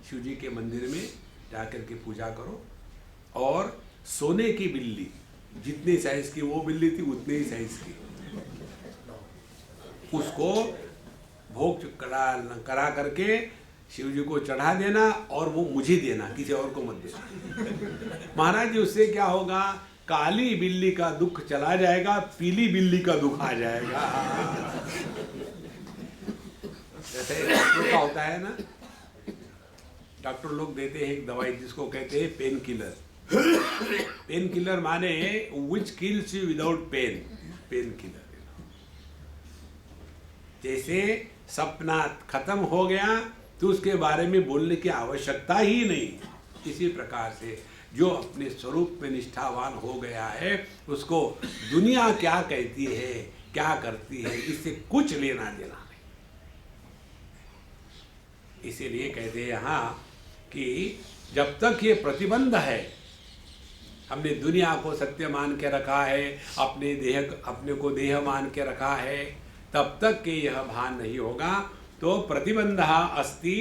Speaker 1: शिव जी के मंदिर में जाकर के पूजा करो, और सोने की बिल्ली, जितनी साइज की वो बिल्ली थी उतनी ही साइज की, उसको भोग करा करके शिव जी को चढ़ा देना, और वो मुझे देना, किसी और को मत देना। महाराज जी, उससे क्या होगा? काली बिल्ली का दुख चला जाएगा, पीली बिल्ली का दुख आ जाएगा। जैसे डॉक्टर का होता है ना, डॉक्टर लोग देते हैं एक दवाई जिसको कहते हैं पेन किलर। पेन किलर माने which kills you without pain, pain killer. जैसे सपना खत्म हो गया तो उसके बारे में बोलने की आवश्यकता ही नहीं। इसी प्रकार से जो अपने स्वरूप में निष्ठावान हो गया है, उसको दुनिया क्या कहती है, क्या करती है, इससे कुछ लेना देना नहीं। इसीलिए कहते हैं यहाँ कि जब तक ये प्रतिबंध है, हमने दुनिया को सत्य मान के रखा है, अपने को देह मान के रखा है, तब तक के यह भान नहीं होगा। तो प्रतिबंधः अस्ति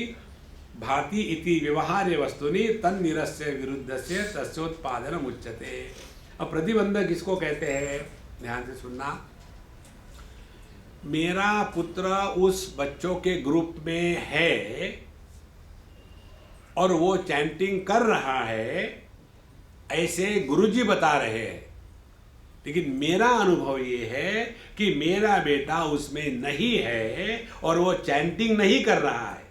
Speaker 1: भाति इति व्यवहार्य वस्तुनि तन्निरस्य विरुद्धस्य तस्योत्पादनम् उच्यते। अब प्रतिबंध किसको कहते हैं, ध्यान से सुनना। मेरा पुत्र उस बच्चों के ग्रुप में है और वो चैंटिंग कर रहा है, ऐसे गुरुजी बता रहे हैं, लेकिन मेरा अनुभव ये है कि मेरा बेटा उसमें नहीं है और वो चैंटिंग नहीं कर रहा है,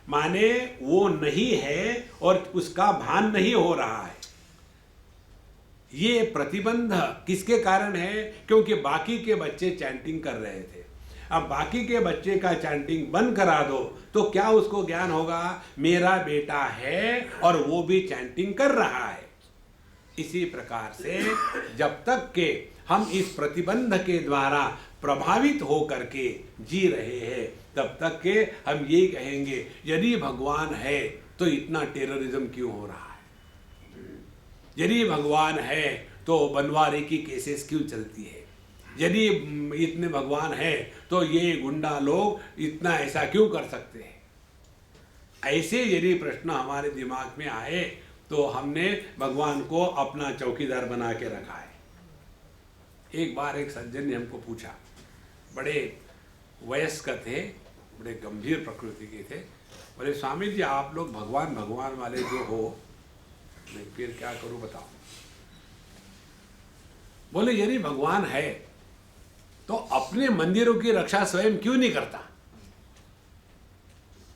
Speaker 1: माने वो नहीं है और उसका भान नहीं हो रहा है। ये प्रतिबंध किसके कारण है? क्योंकि बाकी के बच्चे चैंटिंग कर रहे थे। अब बाकी के बच्चे का चैंटिंग बंद करा दो तो क्या उसको ज्ञान होगा? मेरा बेटा है और वो भी चैंटिंग कर रहा है। इसी प्रकार से जब तक के हम इस प्रतिबंध के द्वारा प्रभावित हो करके जी रहे हैं, तब तक के हम ये कहेंगे यदि भगवान है तो इतना टेररिज्म क्यों हो रहा है, यदि भगवान है तो बनवारी की केसेस क्यों चलती है, यदि इतने भगवान है तो ये गुंडा लोग इतना ऐसा क्यों कर सकते हैं। ऐसे यदि प्रश्न हमारे दिमाग में आए तो हमने भगवान को अपना चौकीदार बना के रखा है। एक बार एक सज्जन ने हमको पूछा, बड़े वयस्क थे, बड़े गंभीर प्रकृति के थे, बोले स्वामी जी आप लोग भगवान भगवान वाले जो हो, मैं फिर क्या करूं बताओ। बोले यदि भगवान है तो अपने मंदिरों की रक्षा स्वयं क्यों नहीं करता।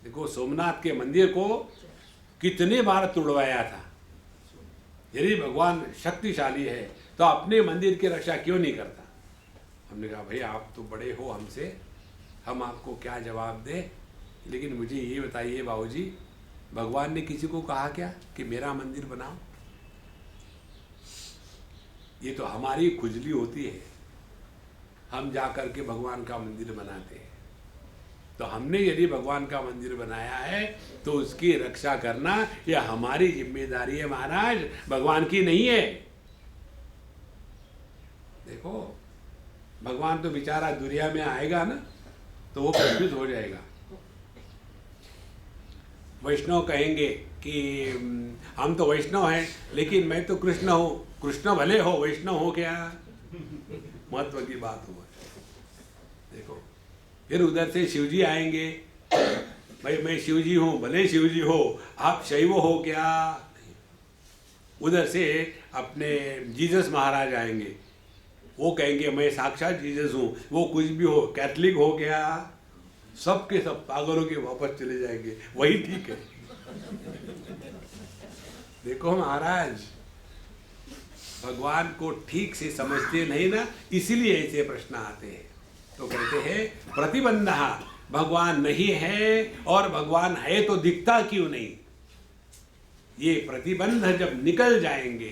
Speaker 1: देखो सोमनाथ के मंदिर को कितने बार तोड़वाया था। यदि भगवान शक्तिशाली है तो अपने मंदिर की रक्षा क्यों नहीं करता। हमने कहा भाई आप तो बड़े हो हमसे, हम आपको क्या जवाब दें, लेकिन मुझे ये बताइए बाबूजी, भगवान ने किसी को कहा क्या कि मेरा मंदिर बनाओ। ये तो हमारी खुजली होती है, हम जा कर के भगवान का मंदिर बनाते हैं। तो हमने यदि भगवान का मंदिर बनाया है तो उसकी रक्षा करना यह हमारी जिम्मेदारी है महाराज, भगवान की नहीं है। देखो भगवान तो बेचारा दुनिया में आएगा ना तो वो प्रभावित हो जाएगा। वैष्णव कहेंगे कि हम तो वैष्णव हैं लेकिन मैं तो कृष्ण हूँ। कृष्ण भले हो वैष्णव हो क्या, महत्व की बात हो। देखो फिर उधर से शिवजी आएंगे, भाई मैं शिवजी हूँ, भले शिवजी हो, आप शैव हो क्या। उधर से अपने जीसस महाराज आएंगे, वो कहेंगे मैं साक्षात जीसस हूँ, वो कुछ भी हो, कैथलिक हो क्या। सबके सब पागलों के वापस चले जाएंगे, वही ठीक है। देखो महाराज भगवान को ठीक से समझते नहीं ना, इसीलिए ऐसे प्रश्न आते हैं। तो कहते हैं प्रतिबंधः, भगवान नहीं है और भगवान है तो दिखता क्यों नहीं। ये प्रतिबंध जब निकल जाएंगे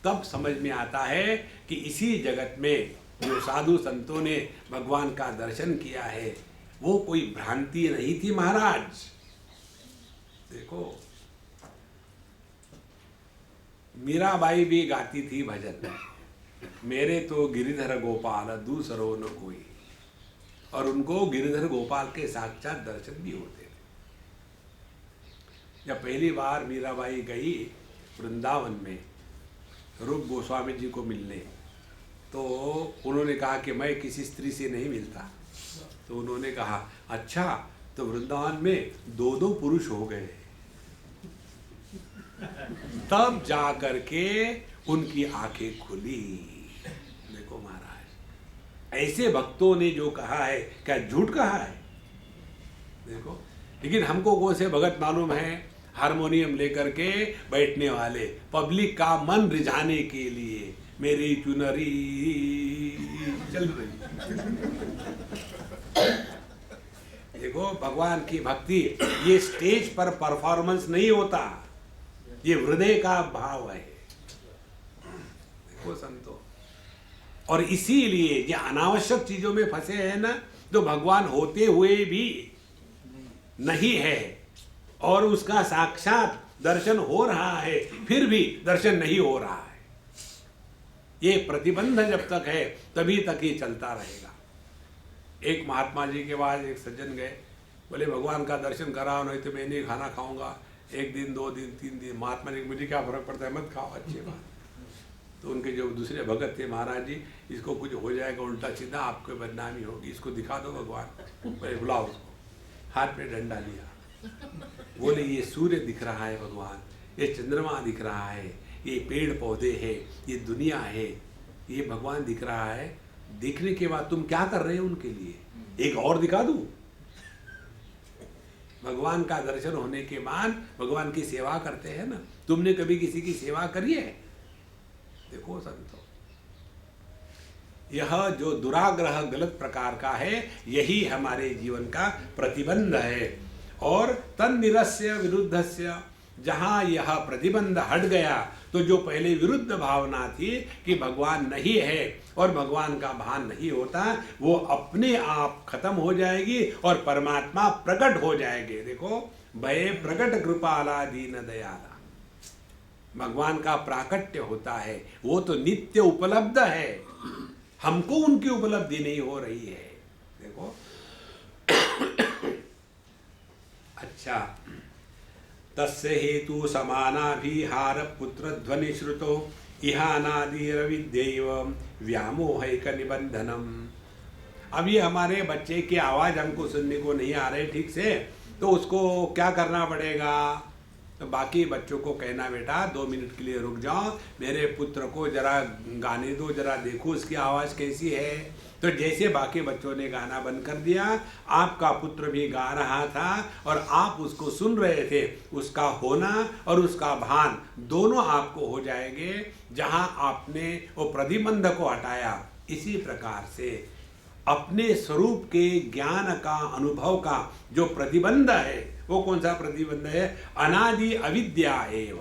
Speaker 1: तब समझ में आता है कि इसी जगत में जो साधु संतों ने भगवान का दर्शन किया है वो कोई भ्रांति नहीं थी महाराज। देखो मीराबाई भी गाती थी भजन, मेरे तो गिरिधर गोपाल दूसरो न कोई, और उनको गिरिधर गोपाल के साक्षात दर्शन भी होते थे। जब पहली बार मीराबाई गई वृंदावन में रूप गोस्वामी जी को मिलने, तो उन्होंने कहा कि मैं किसी स्त्री से नहीं मिलता। तो उन्होंने कहा अच्छा, तो वृंदावन में दो दो पुरुष हो गए। तब जा करके उनकी आंखें खुली। देखो महाराज ऐसे भक्तों ने जो कहा है क्या झूठ कहा है। देखो लेकिन हमको कौन से भगत मालूम है, हारमोनियम लेकर के बैठने वाले, पब्लिक का मन रिझाने के लिए मेरी चुनरी चल रही। देखो भगवान की भक्ति ये स्टेज पर परफॉर्मेंस नहीं होता, ये हृदय का भाव है। देखो संतो, और इसीलिए ये अनावश्यक चीजों में फंसे हैं ना, तो भगवान होते हुए भी नहीं है और उसका साक्षात दर्शन हो रहा है फिर भी दर्शन नहीं हो रहा है। ये प्रतिबंध जब तक है तभी तक ये चलता रहेगा। एक महात्मा जी के पास एक सज्जन गए, बोले भगवान का दर्शन कराओ नहीं तो मैं नहीं खाना खाऊंगा, 1 दिन 2 दिन 3 दिन। महात्मा जी मुझे क्या फर्क पड़ता है, मत खाओ, अच्छी बात। तो उनके जो दूसरे भगत थे, महाराज जी इसको कुछ हो जाएगा उल्टा सीधा, आपको बदनामी होगी, इसको दिखा दो भगवान। बोले बुलाओ उसको, हाथ में डंडा लिया, बोले ये सूर्य दिख रहा है भगवान, ये चंद्रमा दिख रहा है, ये पेड़ पौधे हैं, ये दुनिया है, ये भगवान दिख रहा है, दिखने के बाद तुम क्या कर रहे हो उनके लिए, एक और दिखा दूं? भगवान का दर्शन होने के बाद भगवान की सेवा करते हैं ना, तुमने कभी किसी की सेवा करी है? देखो संतो, यह जो दुराग्रह गलत प्रकार का है, यही हमारे जीवन का प्रतिबंध है। और तन्निरस्य विरुद्धस्य, जहाँ यह प्रतिबंध हट गया तो जो पहले विरुद्ध भावना थी कि भगवान नहीं है और भगवान का भान नहीं होता, वो अपने आप खत्म हो जाएगी और परमात्मा प्रकट हो जाएंगे। देखो, भय प्रकट कृपाला दीन दयाला, भगवान का प्राकट्य होता है, वो तो नित्य उपलब्ध है, हमको उनकी उपलब्धि नहीं हो रही है। देखो अच्छा, तस्य हेतु समानाभिहार पुत्र ध्वनि श्रुतो इहानादिरविद्यैव व्यामोहैक निबंधनम। अब ये हमारे बच्चे की आवाज़ हमको सुनने को नहीं आ रही ठीक से, तो उसको क्या करना पड़ेगा? तो बाकी बच्चों को कहना, बेटा 2 मिनट के लिए रुक जाओ, मेरे पुत्र को जरा गाने दो, जरा देखो उसकी आवाज़ कैसी है। तो जैसे बाकी बच्चों ने गाना बंद कर दिया, आपका पुत्र भी गा रहा था और आप उसको सुन रहे थे, उसका होना और उसका भान दोनों आपको हो जाएंगे जहां आपने वो प्रतिबंध को हटाया। इसी प्रकार से अपने स्वरूप के ज्ञान का, अनुभव का जो प्रतिबंध है, वो कौन सा प्रतिबंध है? अनादि अविद्या एव।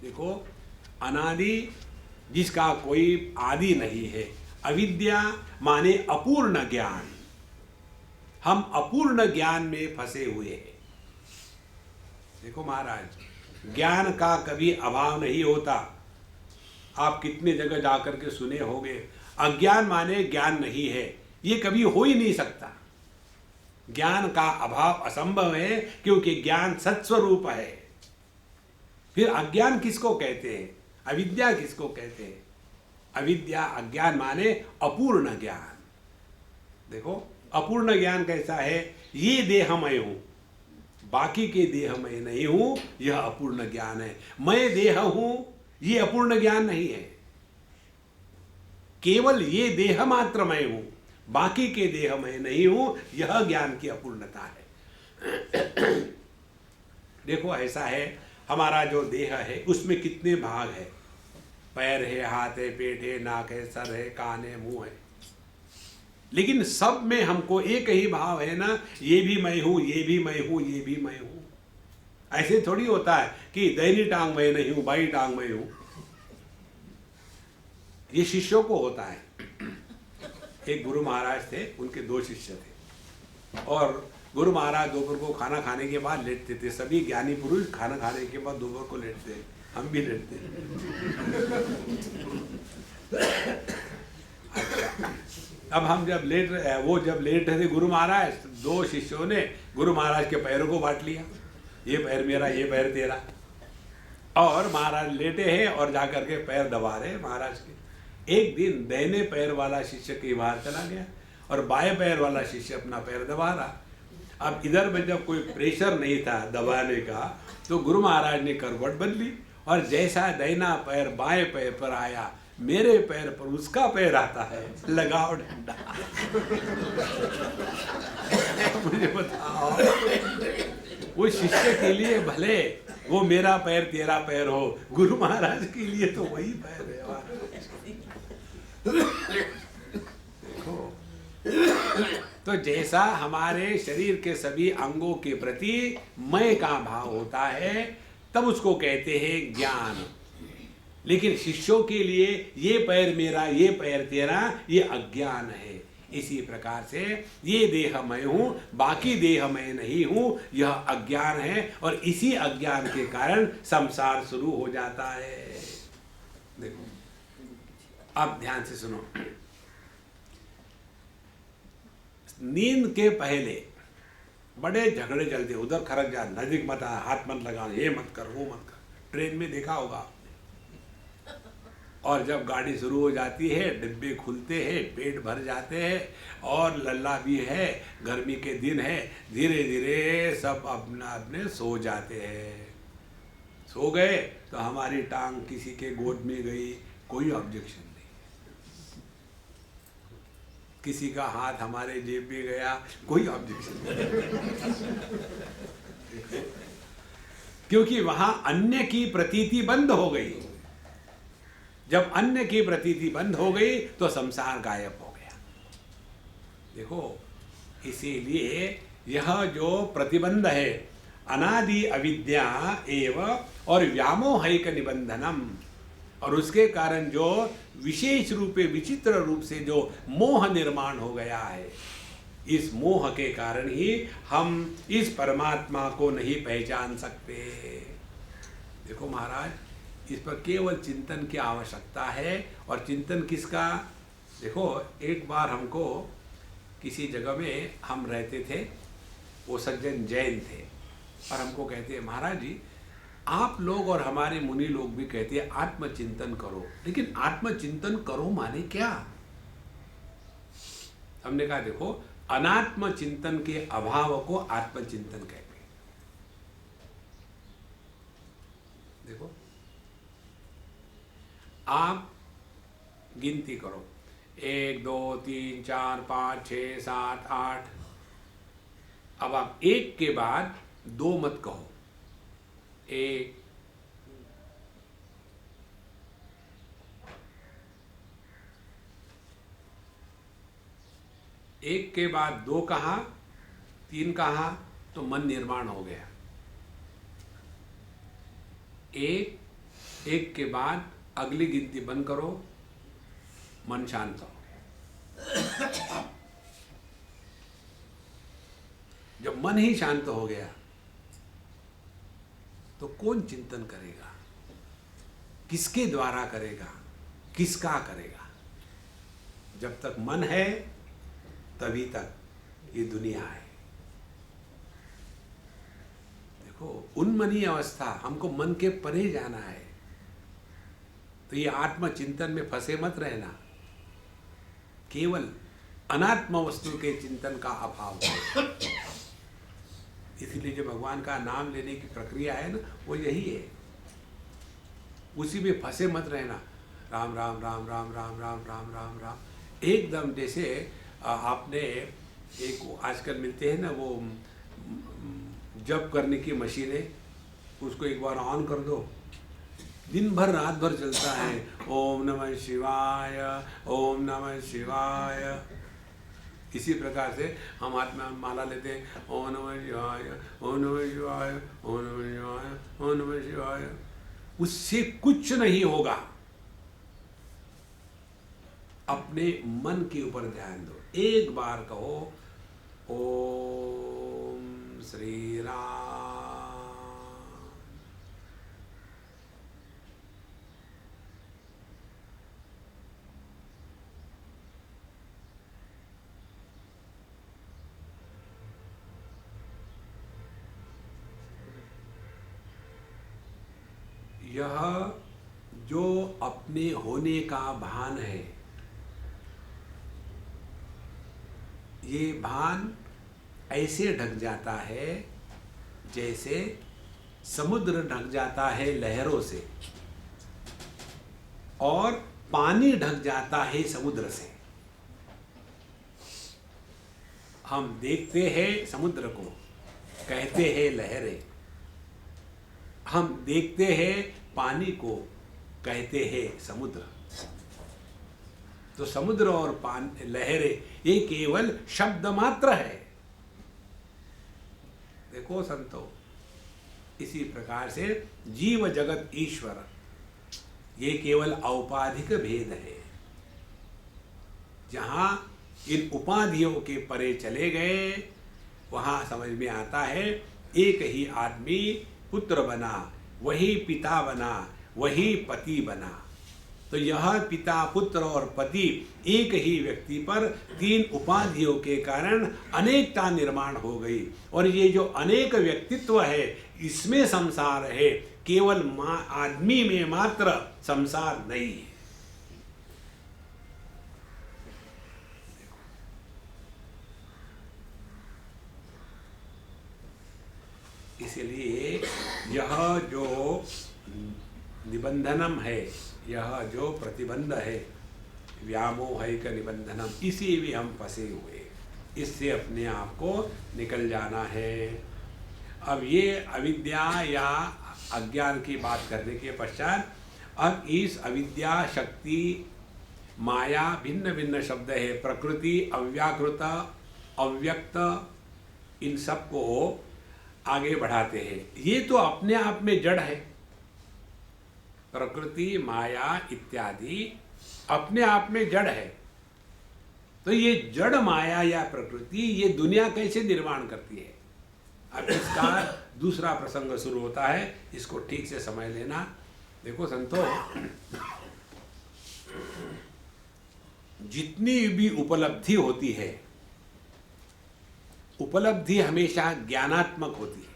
Speaker 1: देखो, अनादि जिसका कोई आदि नहीं है, अविद्या माने अपूर्ण ज्ञान, हम अपूर्ण ज्ञान में फंसे हुए हैं। देखो महाराज, ज्ञान का कभी अभाव नहीं होता, आप कितने जगह जाकर के सुने होंगे, अज्ञान माने ज्ञान नहीं है, ये कभी हो ही नहीं सकता। ज्ञान का अभाव असंभव है, क्योंकि ज्ञान सत्स्वरूप है। फिर अज्ञान किसको कहते हैं? अविद्या किसको कहते हैं? अविद्या, अज्ञान माने अपूर्ण ज्ञान। देखो, अपूर्ण ज्ञान कैसा है? ये देह मैं हूं, बाकी के देह मैं नहीं हूं, यह अपूर्ण ज्ञान है। मैं देह हूं, ये अपूर्ण ज्ञान नहीं है। केवल ये देह मात्र मैं हूं, बाकी के देह मैं नहीं हूं, यह ज्ञान की अपूर्णता है। देखो, ऐसा है, हमारा जो देह है उसमें कितने भाग है? पैर है, हाथ है, पेट है, नाक है, सर है, कान है, मुंह है, लेकिन सब में हमको एक ही भाव है ना, ये भी मैं हूं, ये भी मैं हूं, ये भी मैं हूं। ऐसे थोड़ी होता है कि दाहिनी टांग मैं नहीं हूं, बाई टांग मैं हूं। ये शिष्यों को होता है। एक गुरु महाराज थे, उनके 2 शिष्य थे, और गुरु महाराज दोपहर को खाना खाने के बाद लेटते थे। सभी ज्ञानी पुरुष खाना खाने के बाद दोपहर को लेटते हैं, हम भी लेटते हैं। अच्छा, अब हम जब लेट रहे, वो जब लेट रहे थे गुरु महाराज, 2 शिष्यों ने गुरु महाराज के पैरों को बांट लिया, ये पैर मेरा, ये पैर तेरा, और महाराज लेटे हैं और जाकर के पैर दबा रहे महाराज के। एक दिन दाहिने पैर वाला शिष्य के बाहर चला गया और बाएं पैर वाला शिष्य अपना पैर दबा रहा। अब इधर में जब कोई प्रेशर नहीं था दबाने का, तो गुरु महाराज ने करवट बदली, और जैसा दाहिना पैर बाएं पैर पर आया, मेरे पैर पर उसका पैर आता है, लगाओ डंडा। मुझे बताओ, वो शिष्य के लिए भले वो मेरा पैर तेरा पैर हो, गुरु महाराज के लिए तो वही पैर है। देखो, तो जैसा हमारे शरीर के सभी अंगों के प्रति मैं का भाव होता है, तब उसको कहते हैं ज्ञान। लेकिन शिष्यों के लिए ये पैर मेरा, ये पैर तेरा, ये अज्ञान है। इसी प्रकार से ये देह मैं हूं, बाकी देह मैं नहीं हूं, यह अज्ञान है, और इसी अज्ञान के कारण संसार शुरू हो जाता है। देखो, अब ध्यान से सुनो। नींद के पहले बड़े झगड़े चलते, उधर खरक जा, नजदीक मत आ, हाथ मत लगा, ये मत कर, वो मत कर। ट्रेन में देखा होगा आपने। और जब गाड़ी शुरू हो जाती है, डिब्बे खुलते हैं, पेट भर जाते हैं और लल्ला भी है, गर्मी के दिन है, धीरे धीरे सब अपना अपने सो जाते हैं। सो गए तो हमारी टांग किसी के गोद में गई, कोई ऑब्जेक्शन नहीं। किसी का हाथ हमारे जेब में गया, कोई ऑब्जेक्शन नहीं। क्योंकि वहां अन्य की प्रतीति बंद हो गई। जब अन्य की प्रतीति बंद हो गई तो संसार गायब हो गया। देखो, इसीलिए यह जो प्रतिबंध है, अनादि अविद्या एवं और व्यामोहिक निबंधनम, और उसके कारण जो विशेष रूप विचित्र रूप से जो मोह निर्माण हो गया है, इस मोह के कारण ही हम इस परमात्मा को नहीं पहचान सकते। देखो महाराज, इस पर केवल चिंतन की आवश्यकता है। और चिंतन किसका? देखो, एक बार हमको किसी जगह में हम रहते थे, वो सज्जन जैन थे, और हमको कहते हैं, महाराज जी आप लोग और हमारे मुनि लोग भी कहते हैं आत्मचिंतन करो, लेकिन आत्मचिंतन करो माने क्या? हमने कहा देखो, अनात्म चिंतन के अभाव को आत्मचिंतन कहते हैं। देखो, आप गिनती करो, 1 2 3 4 5 6 7 8। अब आप एक के बाद 2 मत कहो। 1 एक के बाद 2 कहा, 3 कहा, तो मन निर्माण हो गया। एक के बाद अगली गिनती बंद करो, मन शांत हो गया। जब मन ही शांत हो गया तो कौन चिंतन करेगा? किसके द्वारा करेगा? किसका करेगा? जब तक मन है तभी तक ये दुनिया है। देखो, उन्मनी अवस्था, हमको मन के परे जाना है, तो ये आत्मचिंतन में फंसे मत रहना। केवल अनात्म वस्तु के चिंतन का अभाव है। इसलिए जो भगवान का नाम लेने की प्रक्रिया है ना, वो यही है। उसी में फंसे मत रहना। राम राम राम राम राम राम राम राम राम, एकदम जैसे आपने एक आजकल मिलते हैं ना वो जप करने की मशीनें, उसको एक बार ऑन कर दो, दिन भर रात भर चलता है। ओम नमः शिवाय, ओम नमः शिवाय। इसी प्रकार से हम हाथ में माला लेते हैं, ओम नमः शिवाय, ओम नमः शिवाय, ओम नमः शिवाय, ओम नमः शिवाय। उससे कुछ नहीं होगा। अपने मन के ऊपर ध्यान दो। एक बार कहो ओम श्री राम। यह जो अपने होने का भान है, ये भान ऐसे ढक जाता है जैसे समुद्र ढक जाता है लहरों से, और पानी ढक जाता है समुद्र से। हम देखते हैं समुद्र को, कहते हैं लहरें। हम देखते हैं पानी को, कहते हैं समुद्र। तो समुद्र और पानी, लहरें, ये केवल शब्द मात्र है। देखो संतो, इसी प्रकार से जीव जगत ईश्वर, ये केवल औपाधिक भेद है। जहां इन उपाधियों के परे चले गए, वहां समझ में आता है एक ही आदमी पुत्र बना, वही पिता बना, वही पति बना। तो यह पिता, पुत्र और पति एक ही व्यक्ति पर 3 उपाधियों के कारण अनेकता निर्माण हो गई। और ये जो अनेक व्यक्तित्व है इसमें संसार है, केवल आदमी में मात्र संसार नहीं है। इसलिए यह जो निबंधनम है, यह जो प्रतिबंध है, व्यामोहिक निबंधनम, इसी में हम फंसे हुए, इससे अपने आप को निकल जाना है। अब ये अविद्या या अज्ञान की बात करने के पश्चात अब इस अविद्या, शक्ति, माया, भिन्न भिन्न शब्द है, प्रकृति, अव्याकृत, अव्यक्त, इन सब को आगे बढ़ाते हैं। ये तो अपने आप में जड़ है, प्रकृति, माया इत्यादि अपने आप में जड़ है। तो ये जड़ माया या प्रकृति ये दुनिया कैसे निर्माण करती है? अब इसका दूसरा प्रसंग शुरू होता है, इसको ठीक से समझ लेना। देखो संतो, जितनी भी उपलब्धि होती है, उपलब्धि हमेशा ज्ञानात्मक होती है।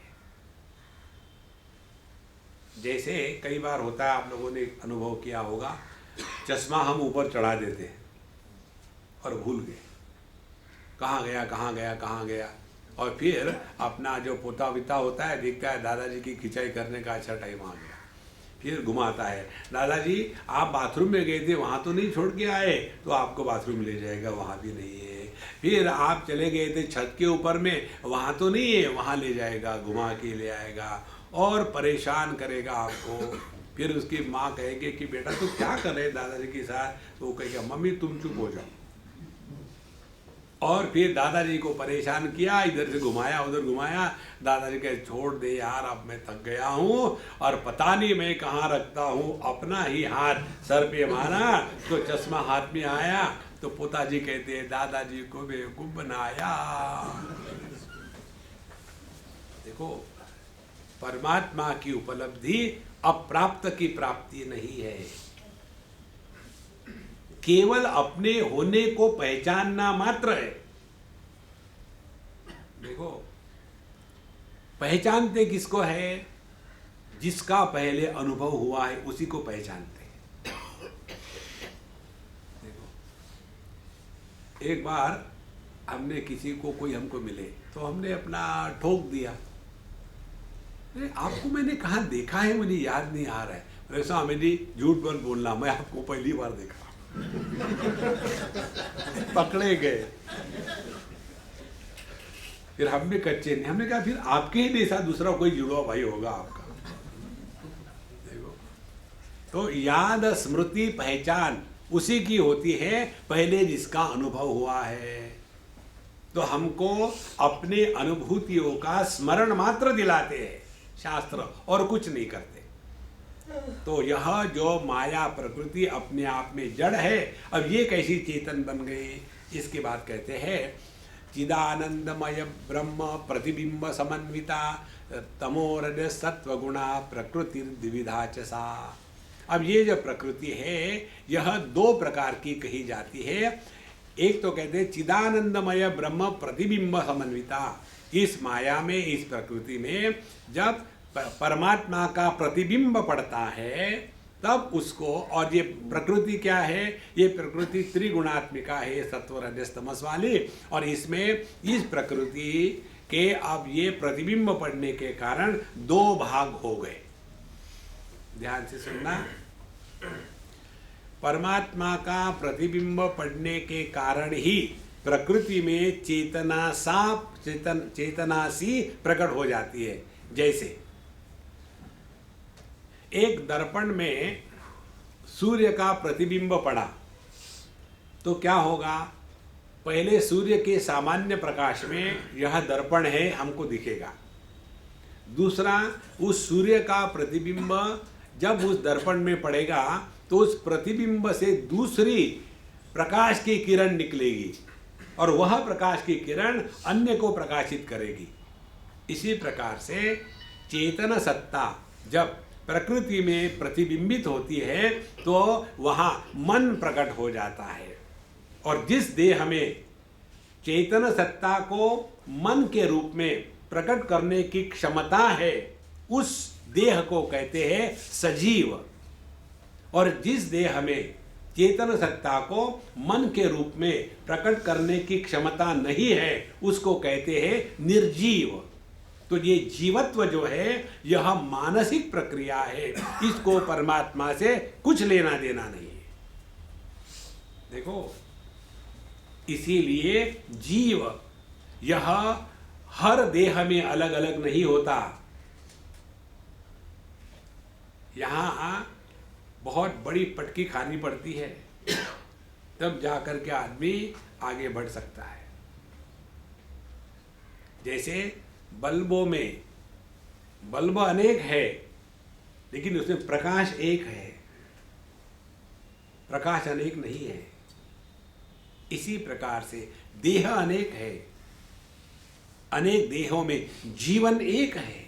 Speaker 1: जैसे कई बार होता है, आप लोगों ने अनुभव किया होगा, चश्मा हम ऊपर चढ़ा देते हैं और भूल गए, कहाँ गया कहाँ गया कहाँ गया, और फिर अपना जो पोता विता होता है देखता है दादाजी की खिंचाई करने का अच्छा टाइम आ गया, फिर घुमाता है, दादाजी आप बाथरूम में गए थे वहाँ तो नहीं छोड़ के आए, तो आपको बाथरूम ले जाएगा, वहाँ भी नहीं है। फिर आप चले गए थे छत के ऊपर में, वहाँ तो नहीं है, वहाँ ले जाएगा, घुमा के ले आएगा और परेशान करेगा आपको। फिर उसकी माँ कहेगी कि बेटा तू क्या कर रहे दादाजी के साथ, तो वो कहेगा मम्मी तुम चुप हो जाओ। और फिर दादाजी को परेशान किया, इधर से घुमाया उधर घुमाया, दादाजी कहे छोड़ दे यार, अब मैं थक गया हूँ और पता नहीं मैं कहाँ रखता हूँ। अपना ही हाथ सर पे मारा तो चश्मा हाथ में आया, तो पोताजी कहते हैं दादाजी को बेवकूफ बनाया। देखो, परमात्मा की उपलब्धि अप्राप्त की प्राप्ति नहीं है, केवल अपने होने को पहचानना मात्र है। देखो, पहचानते किसको है? जिसका पहले अनुभव हुआ है उसी को पहचानते हैं। देखो, एक बार हमने किसी को, कोई हमको मिले तो हमने अपना ठोक दिया, आपको मैंने कहाँ देखा है मुझे याद नहीं आ रहा है। वैसा हमें जी झूठ मत बोलना, मैं आपको पहली बार देखा। पकड़े गए। फिर हम भी कच्चे नहीं, हमने कहा फिर आपके ही नहीं साथ दूसरा कोई जुड़वा भाई होगा आपका। देखो, तो याद, स्मृति, पहचान उसी की होती है पहले जिसका अनुभव हुआ है। तो हमको अपने अनुभूतियों का स्मरण मात्र दिलाते हैं शास्त्र, और कुछ नहीं करते। तो यह जो माया प्रकृति अपने आप में जड़ है, अब ये कैसी चेतन बन गई, इसके बाद कहते हैं चिदानंदमय ब्रह्म प्रतिबिंब समन्विता तमोरज सत्वगुणा प्रकृति द्विविधा च सा। अब ये जो प्रकृति है यह 2 प्रकार की कही जाती है। एक तो कहते हैं चिदानंदमय ब्रह्म प्रतिबिंब समन्विता, इस माया में, इस प्रकृति में जब परमात्मा का प्रतिबिंब पड़ता है तब उसको, और ये प्रकृति क्या है, ये प्रकृति त्रिगुणात्मिका है, सत्व रजस तमस वाली, और इसमें इस प्रकृति के अब ये प्रतिबिंब पड़ने के कारण 2 भाग हो गए। ध्यान से सुनना, परमात्मा का प्रतिबिंब पड़ने के कारण ही प्रकृति में चेतना सी प्रकट हो जाती है। जैसे एक दर्पण में सूर्य का प्रतिबिंब पड़ा तो क्या होगा, पहले सूर्य के सामान्य प्रकाश में यह दर्पण है हमको दिखेगा। दूसरा, उस सूर्य का प्रतिबिंब जब उस दर्पण में पड़ेगा तो उस प्रतिबिंब से दूसरी प्रकाश की किरण निकलेगी और वह प्रकाश की किरण अन्य को प्रकाशित करेगी। इसी प्रकार से चेतन सत्ता जब प्रकृति में प्रतिबिंबित होती है तो वहाँ मन प्रकट हो जाता है। और जिस देह में चेतन सत्ता को मन के रूप में प्रकट करने की क्षमता है उस देह को कहते हैं सजीव। और जिस देह में चेतन सत्ता को मन के रूप में प्रकट करने की क्षमता नहीं है उसको कहते हैं निर्जीव। तो ये जीवत्व जो है यह मानसिक प्रक्रिया है, इसको परमात्मा से कुछ लेना देना नहीं है। देखो, इसीलिए जीव यह हर देह में अलग अलग नहीं होता। यहां बहुत बड़ी पटकी खानी पड़ती है तब जाकर के आदमी आगे बढ़ सकता है। जैसे बल्बों में बल्ब अनेक है लेकिन उसमें प्रकाश एक है, प्रकाश अनेक नहीं है। इसी प्रकार से देह अनेक है, अनेक देहों में जीवन एक है।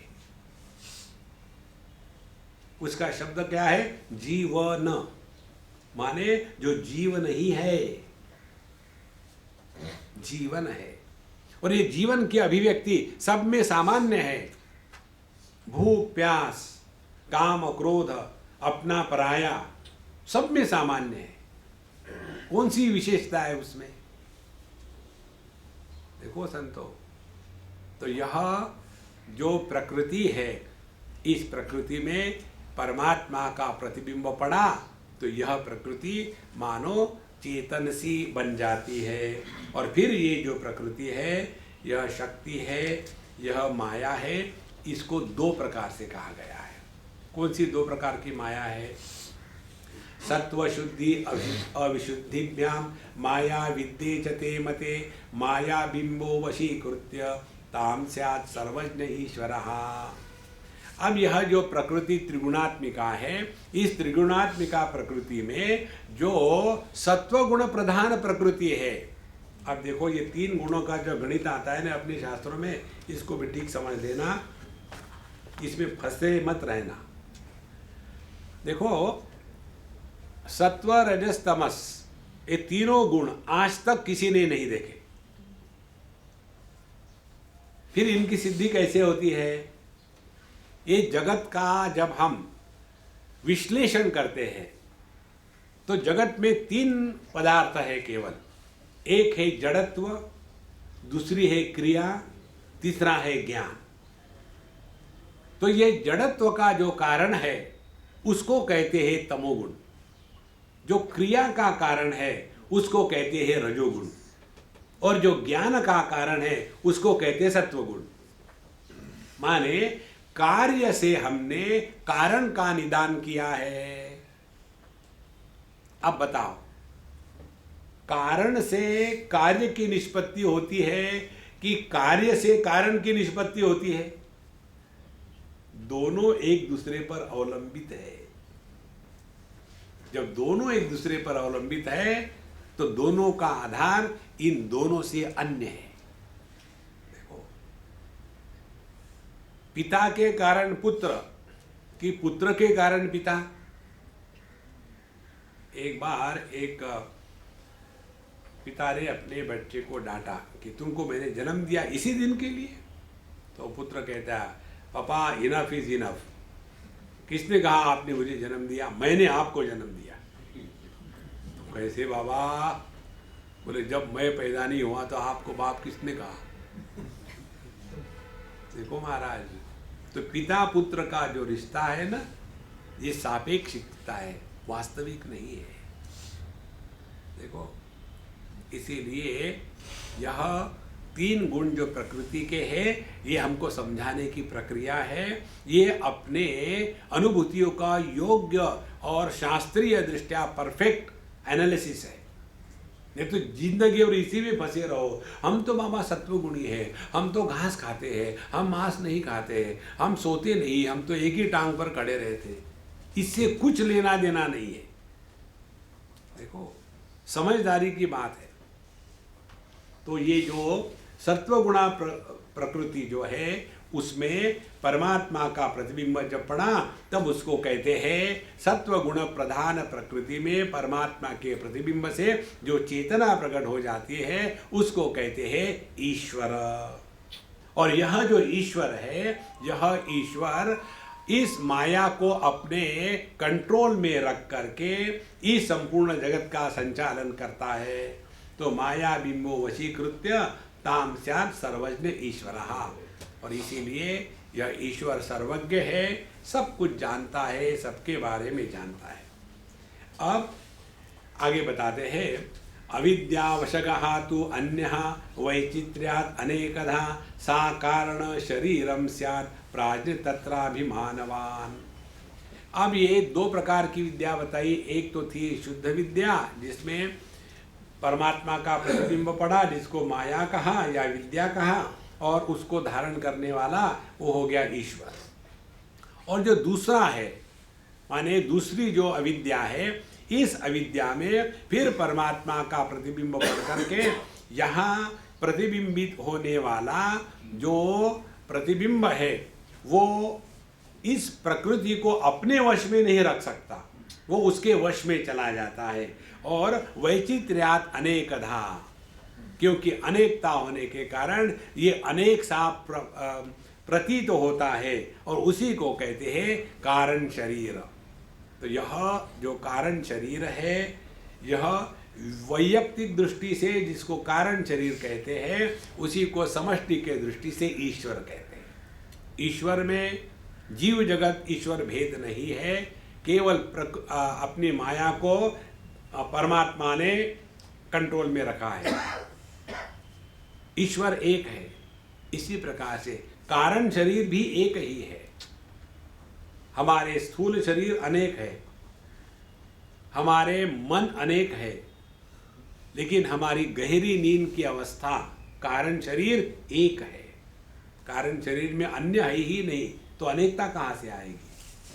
Speaker 1: उसका शब्द क्या है? जीवन, माने जो जीव नहीं है, जीवन है। और ये जीवन की अभिव्यक्ति सब में सामान्य है। भूख प्यास, काम क्रोध, अपना पराया, सब में सामान्य है। कौन सी विशेषता है उसमें? देखो संतो, तो यह जो प्रकृति है, इस प्रकृति में परमात्मा का प्रतिबिंब पड़ा तो यह प्रकृति मानो चेतन सी बन जाती है। और फिर ये जो प्रकृति है, यह शक्ति है, यह माया है। इसको दो प्रकार से कहा गया है। कौन सी दो प्रकार की माया है? सत्व शुद्धि अविशुद्धिभ्याम माया विद्ये च ते मते माया बिंबो वशीकृत्य ताम स्यात् सर्वज्ञ ईश्वरः। अब यह जो प्रकृति त्रिगुणात्मिका है, इस त्रिगुणात्मिका प्रकृति में जो सत्व गुण प्रधान प्रकृति है। अब देखो, ये तीन गुणों का जो गणित आता है ना अपने शास्त्रों में, इसको भी ठीक समझ लेना, इसमें फंसे मत रहना। देखो, सत्व रजस तमस, ये तीनों गुण आज तक किसी ने नहीं देखे। फिर इनकी सिद्धि कैसे होती है? ये जगत का जब हम विश्लेषण करते हैं तो जगत में तीन पदार्थ है केवल। एक है जड़त्व, दूसरी है क्रिया, तीसरा है ज्ञान। तो ये जड़त्व का जो कारण है उसको कहते हैं तमोगुण, जो क्रिया का कारण है उसको कहते हैं रजोगुण, और जो ज्ञान का कारण है उसको कहते हैं सत्वगुण। माने कार्य से हमने कारण का निदान किया है। अब बताओ, कारण से कार्य की निष्पत्ति होती है कि कार्य से कारण की निष्पत्ति होती है? दोनों एक दूसरे पर अवलंबित है। जब दोनों एक दूसरे पर अवलंबित है तो दोनों का आधार इन दोनों से अन्य है। देखो, पिता के कारण पुत्र कि पुत्र के कारण पिता। एक बार एक पिता ने अपने बच्चे को डांटा कि तुमको मैंने जन्म दिया इसी दिन के लिए। तो पुत्र कहता है, पापा इनफ इज इनफ। किसने कहा आपने मुझे जन्म दिया? मैंने आपको जन्म दिया। तो कैसे बाबा? बोले जब मैं पैदा नहीं हुआ तो आपको बाप किसने कहा? देखो महाराज, तो पिता पुत्र का जो रिश्ता है ना, ये सापेक्षिकता है, वास्तविक नहीं है। देखो, इसीलिए यह तीन गुण जो प्रकृति के हैं, ये हमको समझाने की प्रक्रिया है। ये अपने अनुभूतियों का योग्य और शास्त्रीय दृष्टया परफेक्ट एनालिसिस है। नहीं तो जिंदगी और इसी में फंसे रहो, हम तो बाबा सत्वगुणी है, हम तो घास खाते हैं, हम मांस नहीं खाते हैं, हम सोते नहीं, हम तो एक ही टांग पर खड़े रहते। इससे कुछ लेना देना नहीं है। देखो, समझदारी की बात है। तो ये जो सत्वगुणा प्रकृति जो है उसमें परमात्मा का प्रतिबिंब जब पड़ा तब उसको कहते हैं सत्व गुण प्रधान प्रकृति में परमात्मा के प्रतिबिंब से जो चेतना प्रकट हो जाती है उसको कहते हैं ईश्वर। और यह जो ईश्वर है, यह ईश्वर इस माया को अपने कंट्रोल में रख करके इस संपूर्ण जगत का संचालन करता है। तो माया बिंबो वशीकृत्य ताम स्यात् सर्वज्ञ ईश्वरः। और इसीलिए यह ईश्वर सर्वज्ञ है, सब कुछ जानता है, सबके बारे में जानता है। अब आगे बताते हैं अविद्यावशगः तु अन्यः वैचित्र्यात् अनेकधा सा कारण शरीरम स्यात् प्राज्ञ तत्राभिमानवान। अब ये दो प्रकार की विद्या बताई। एक तो थी शुद्ध विद्या जिसमें परमात्मा का प्रतिबिंब पड़ा, जिसको माया कहा या विद्या कहा, और उसको धारण करने वाला वो हो गया ईश्वर। और जो दूसरा है माने दूसरी जो अविद्या है, इस अविद्या में फिर परमात्मा का प्रतिबिंब पढ़ करके यहाँ प्रतिबिंबित होने वाला जो प्रतिबिंब है वो इस प्रकृति को अपने वश में नहीं रख सकता, वो उसके वश में चला जाता है। और वैचित्र्यात् अनेकधा, क्योंकि अनेकता होने के कारण ये अनेक सा प्रतीत होता है और उसी को कहते हैं कारण शरीर। तो यह जो कारण शरीर है, यह वैयक्तिक दृष्टि से जिसको कारण शरीर कहते हैं उसी को समष्टि के दृष्टि से ईश्वर कहते हैं। ईश्वर में जीव जगत ईश्वर भेद नहीं है, केवल अपनी माया को परमात्मा ने कंट्रोल में रखा है। ईश्वर एक है। इसी प्रकार से कारण शरीर भी एक ही है। हमारे स्थूल शरीर अनेक है, हमारे मन अनेक है, लेकिन हमारी गहरी नींद की अवस्था कारण शरीर एक है। कारण शरीर में अन्य है ही नहीं, तो अनेकता कहाँ से आएगी?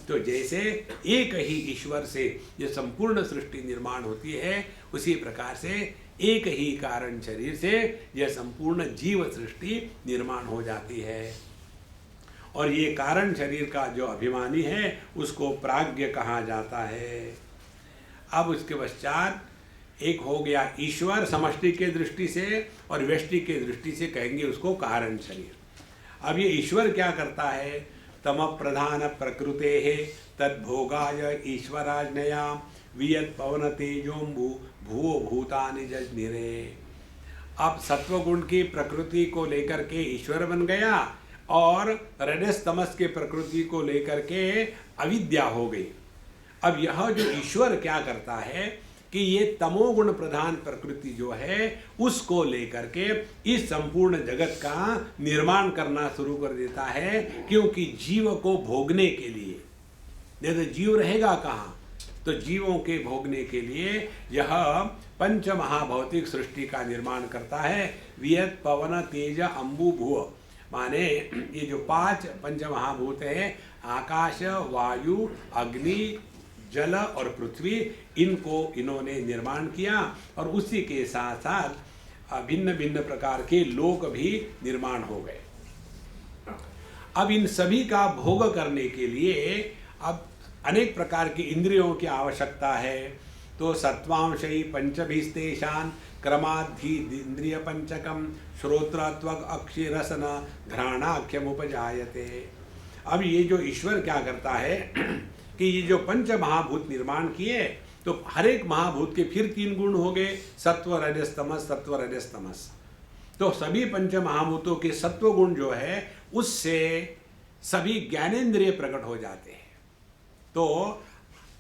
Speaker 1: तो जैसे एक ही ईश्वर से ये संपूर्ण सृष्टि निर्माण होती है, उसी प्रकार से एक ही कारण शरीर से यह संपूर्ण जीव सृष्टि निर्माण हो जाती है। और ये कारण शरीर का जो अभिमानी है उसको प्राज्ञ कहा जाता है। अब उसके पश्चात एक हो गया ईश्वर समष्टि के दृष्टि से, और व्यष्टि के दृष्टि से कहेंगे उसको कारण शरीर। अब ये ईश्वर क्या करता है? तम प्रधान प्रकृते है तद्भोगाय ईश्वराज्ञया वियत पवन तेजोम्बु भूवो भूतानि जज्ञिरे। अब सत्वगुण की प्रकृति को लेकर के ईश्वर बन गया और रजस तमस के प्रकृति को लेकर के अविद्या हो गई। अब यह जो ईश्वर क्या करता है कि ये तमोगुण प्रधान प्रकृति जो है उसको लेकर के इस संपूर्ण जगत का निर्माण करना शुरू कर देता है, क्योंकि जीव को भोगने के लिए, नहीं तो जीव रहेगा कहाँ? तो जीवों के भोगने के लिए यह पंच महाभौतिक सृष्टि का निर्माण करता है। वियत पवन तेज अंबु भुव, माने ये जो पांच पंच महाभूत हैं, आकाश वायु अग्नि जल और पृथ्वी, इनको इन्होंने निर्माण किया और उसी के साथ साथ भिन्न भिन्न प्रकार के लोक भी निर्माण हो गए। अब इन सभी का भोग करने के लिए अब अनेक प्रकार की इंद्रियों की आवश्यकता है। तो सत्वांशई पंचभिस्तेषान् क्रमाद्धि इंद्रिय पंचकम श्रोत्रत्वक अक्षि रसन घ्राणाख्यम उपजायते। अब ये जो ईश्वर क्या करता है कि ये जो पंच महाभूत निर्माण किए, तो हर एक महाभूत के फिर तीन गुण हो गए, सत्व रजस तमस, सत्व रजस तमस। तो सभी पंच महाभूतों के सत्व गुण जो है उससे सभी ज्ञानेन्द्रिय प्रकट हो जाते हैं। तो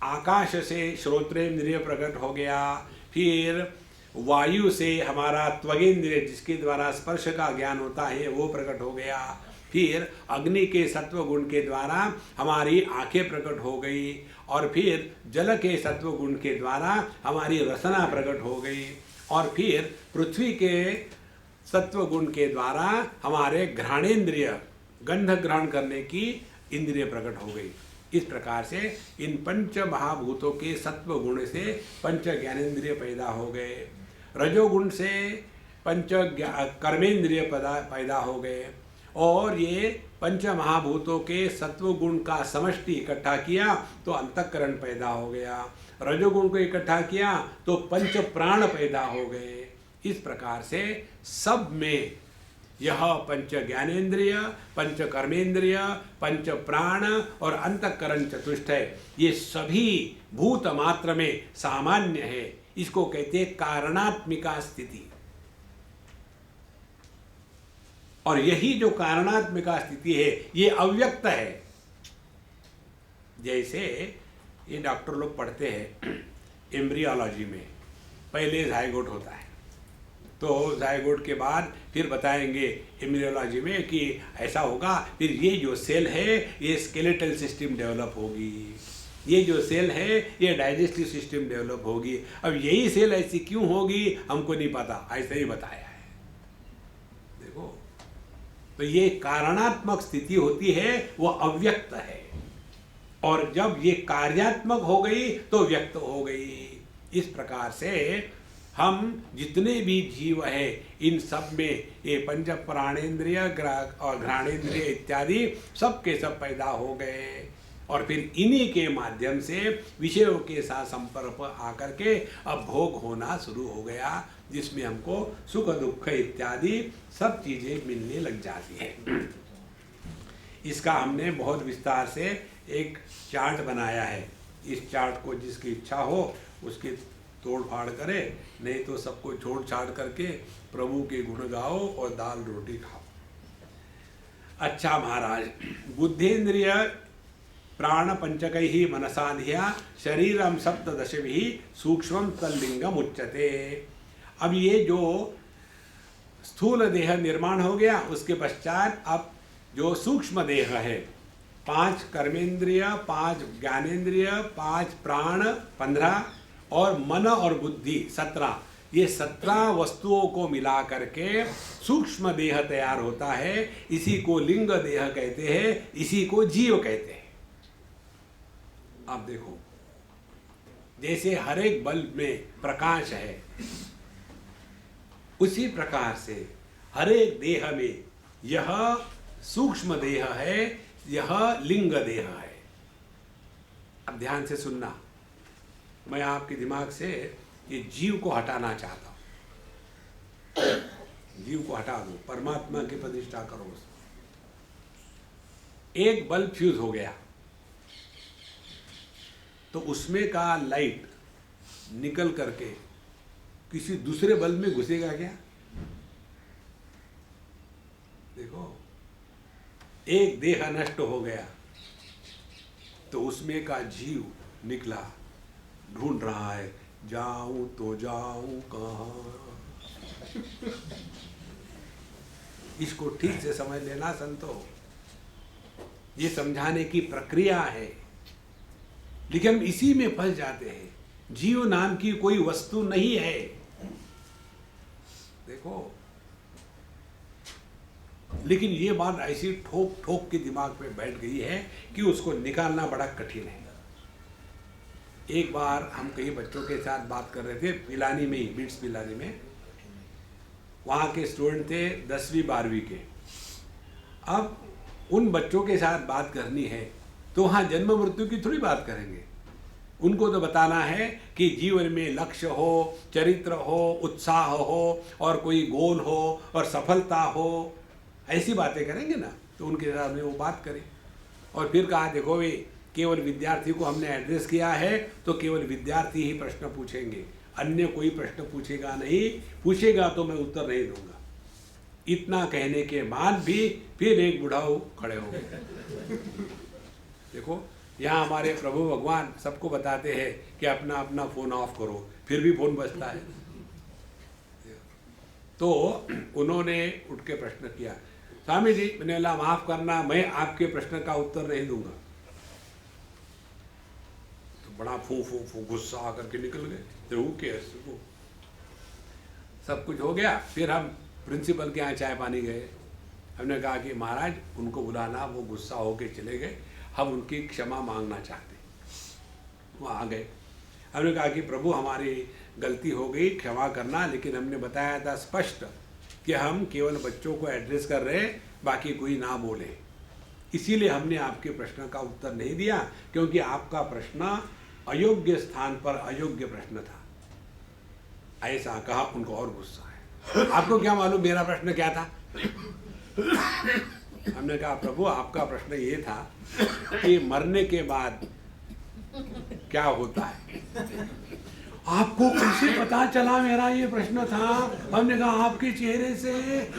Speaker 1: आकाश से श्रोत्रेंद्रिय प्रकट हो गया, फिर वायु से हमारा त्वगेंद्रिय जिसके द्वारा स्पर्श का ज्ञान होता है वो प्रकट हो गया, फिर अग्नि के सत्व गुण के द्वारा हमारी आंखें प्रकट हो गई, और फिर जल के सत्व गुण के द्वारा हमारी रसना प्रकट हो गई, और फिर पृथ्वी के सत्व गुण के द्वारा हमारे घ्राणेन्द्रिय गंध ग्रहण करने की इंद्रिय प्रकट हो गई। इस प्रकार से इन पंच महाभूतों के सत्व गुण से पंच ज्ञानेन्द्रिय पैदा हो गए, रजोगुण से पंच कर्मेंद्रिय पैदा हो गए, और ये पंच महाभूतों के सत्व गुण का समष्टि इकट्ठा किया तो अंतःकरण पैदा हो गया, रजोगुण को इकट्ठा किया तो पंच प्राण पैदा हो गए। इस प्रकार से सब में यह पंच ज्ञानेन्द्रिय, पंच कर्मेंद्रिय, पंच प्राण और अंतःकरण चतुष्टय ये सभी भूत मात्र में सामान्य है। इसको कहते हैं कारणात्मिका स्थिति। और यही जो कारणात्मिका स्थिति है ये अव्यक्त है। जैसे ये डॉक्टर लोग पढ़ते हैं एम्ब्रियोलॉजी में, पहले जायगोट होता है तो जायगोट के बाद फिर बताएंगे एम्ब्रियोलॉजी में कि ऐसा होगा, फिर ये जो सेल है ये स्केलेटल सिस्टम डेवलप होगी, ये जो सेल है ये डाइजेस्टिव सिस्टम डेवलप होगी। अब यही सेल ऐसी क्यों होगी हमको नहीं पता, ऐसा ही बताया है। देखो, तो ये कारणात्मक स्थिति होती है, वो अव्यक्त है, और जब ये कार्यात्मक हो गई तो व्यक्त हो गई। इस प्रकार से हम जितने भी जीव है इन सब में ये पंच प्राणेन्द्रिय और घ्राणेन्द्रिय इत्यादि सब के सब पैदा हो गए, और फिर इन्हीं के माध्यम से विषयों के साथ संपर्क आकर के अब भोग होना शुरू हो गया, जिसमें हमको सुख दुख इत्यादि सब चीज़ें मिलने लग जाती हैं। इसका हमने बहुत विस्तार से एक चार्ट बनाया है। इस चार्ट को जिसकी इच्छा हो उसकी तोड़ फाड़ करे, नहीं तो सबको छोड़ छाड़ करके प्रभु के गुण गाओ और दाल रोटी खाओ। अच्छा महाराज, बुद्धेन्द्रिय प्राण पंचकैः मनसाधिया शरीरम सप्तदशभिः सूक्ष्मं तल्लिंगम उच्यते। अब ये जो स्थूल देह निर्माण हो गया, उसके पश्चात अब जो सूक्ष्म देह है, 5 कर्मेंद्रिय, 5 ज्ञानेन्द्रिय, 5 प्राण 15 और मन और बुद्धि 17, ये 17 वस्तुओं को मिला करके सूक्ष्म देह तैयार होता है। इसी को लिंग देह कहते हैं, इसी को जीव कहते हैं। आप देखो, जैसे हर एक बल्ब में प्रकाश है, उसी प्रकार से हर एक देह में यह सूक्ष्म देह है, यह लिंग देह है। अब ध्यान से सुनना, मैं आपके दिमाग से ये जीव को हटाना चाहता हूं। जीव को हटा दो, परमात्मा की प्रतिष्ठा करो। एक बल्ब फ्यूज हो गया तो उसमें का लाइट निकल करके किसी दूसरे बल्ब में घुसेगा क्या? देखो, एक देह नष्ट हो गया तो उसमें का जीव निकला, ढूंढ रहा है, जाऊं तो जाऊं कहां। इसको ठीक से समझ लेना संतो, ये समझाने की प्रक्रिया है, लेकिन हम इसी में फंस जाते हैं। जीव नाम की कोई वस्तु नहीं है। देखो, लेकिन ये बात ऐसी ठोक ठोक के दिमाग पे बैठ गई है कि उसको निकालना बड़ा कठिन है। एक बार हम कई बच्चों के साथ बात कर रहे थे, पिलानी में ही, बिट्स पिलानी में। वहाँ के स्टूडेंट थे 10वीं 12वीं के। अब उन बच्चों के साथ बात करनी है तो वहाँ जन्म मृत्यु की थोड़ी बात करेंगे। उनको तो बताना है कि जीवन में लक्ष्य हो, चरित्र हो, उत्साह हो और कोई गोल हो और सफलता हो, ऐसी बातें करेंगे ना। तो उनके साथ में वो बात करें और फिर कहा, देखो वे केवल विद्यार्थी को हमने एड्रेस किया है तो केवल विद्यार्थी ही प्रश्न पूछेंगे, अन्य कोई प्रश्न पूछेगा नहीं, पूछेगा तो मैं उत्तर नहीं दूंगा। इतना कहने के बाद भी फिर एक बुढ़ाऊ खड़े हो गए। देखो, यहाँ हमारे प्रभु भगवान सबको बताते हैं कि अपना अपना फोन ऑफ करो, फिर भी फोन बजता है। तो उन्होंने उठ के प्रश्न किया, स्वामी जी मैंने बोला माफ करना, मैं आपके प्रश्न का उत्तर नहीं दूंगा। तो बड़ा फू फू फू गुस्सा आकर के निकल गए। तो वो सब कुछ हो गया। फिर हम प्रिंसिपल के यहाँ चाय पानी गए। हमने कहा कि महाराज उनको बुलाना, वो गुस्सा होके चले गए, हम उनकी क्षमा मांगना चाहते। वो आ गए। हमने कहा कि प्रभु हमारी गलती हो गई, क्षमा करना, लेकिन हमने बताया था स्पष्ट कि हम केवल बच्चों को एड्रेस कर रहे हैं, बाकी कोई ना बोले। इसीलिए हमने आपके प्रश्न का उत्तर नहीं दिया, क्योंकि आपका प्रश्न अयोग्य स्थान पर अयोग्य प्रश्न था। ऐसा कहा, उनको और गुस्सा है। आपको क्या मालूम मेरा प्रश्न क्या था? हमने कहा प्रभु आपका प्रश्न ये था कि मरने के बाद क्या होता है। आपको कैसे पता चला मेरा ये प्रश्न था? हमने कहा आपके चेहरे से,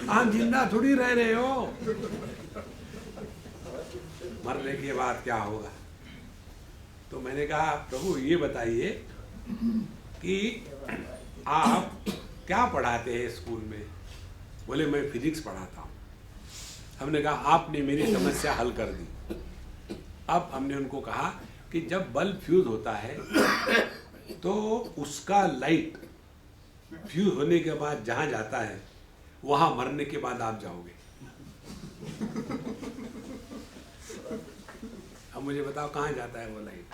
Speaker 1: आप जिंदा थोड़ी रह रहे हो। मरने के बाद क्या होगा? तो मैंने कहा प्रभु ये बताइए कि आप क्या पढ़ाते हैं स्कूल में? बोले मैं फिजिक्स पढ़ाता हूँ। हमने कहा आपने मेरी समस्या हल कर दी। अब हमने उनको कहा कि जब बल्ब फ्यूज होता है तो उसका लाइट फ्यूज होने के बाद जहां जाता है वहां मरने के बाद आप जाओगे। अब मुझे बताओ कहां जाता है वो लाइट?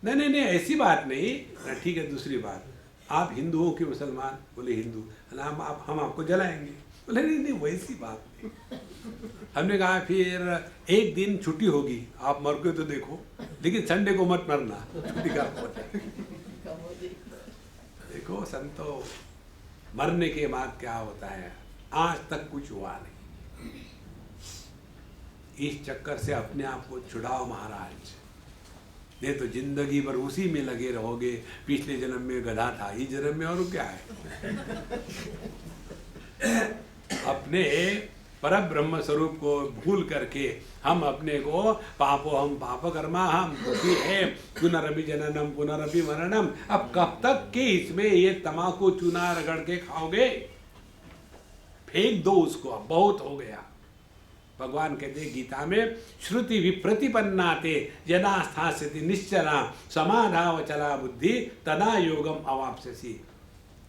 Speaker 1: नहीं ऐसी बात नहीं। ठीक है, दूसरी बात, आप हिंदू हो कि मुसलमान? बोले हिंदू। हम आपको जलाएंगे। बोले नहीं वैसी बात नहीं। हमने कहा फिर एक दिन छुट्टी होगी, आप मर गए तो देखो, लेकिन संडे को मत मरना, छुट्टी का देखो संतो, मरने के बाद क्या होता है आज तक कुछ हुआ नहीं। इस चक्कर से अपने आप को छुड़ाओ महाराज, नहीं तो जिंदगी भर उसी में लगे रहोगे। पिछले जन्म में गधा था, इस जन्म में और क्या है। अपने पर ब्रह्म स्वरूप को भूल करके हम अपने को पापो हम पाप कर्मा हम दुखी है, पुनरभि जननम पुनरभि मरणम। अब कब तक के इसमें ये तमाकू चूना रगड़ के खाओगे? फेंक दो उसको, अब बहुत हो गया। भगवान कहते गीता में, श्रुति विप्रतिपन्नाते यदा स्थास्यति निश्चला समाधावचला बुद्धि तदा योगम अवाप्स्यसि।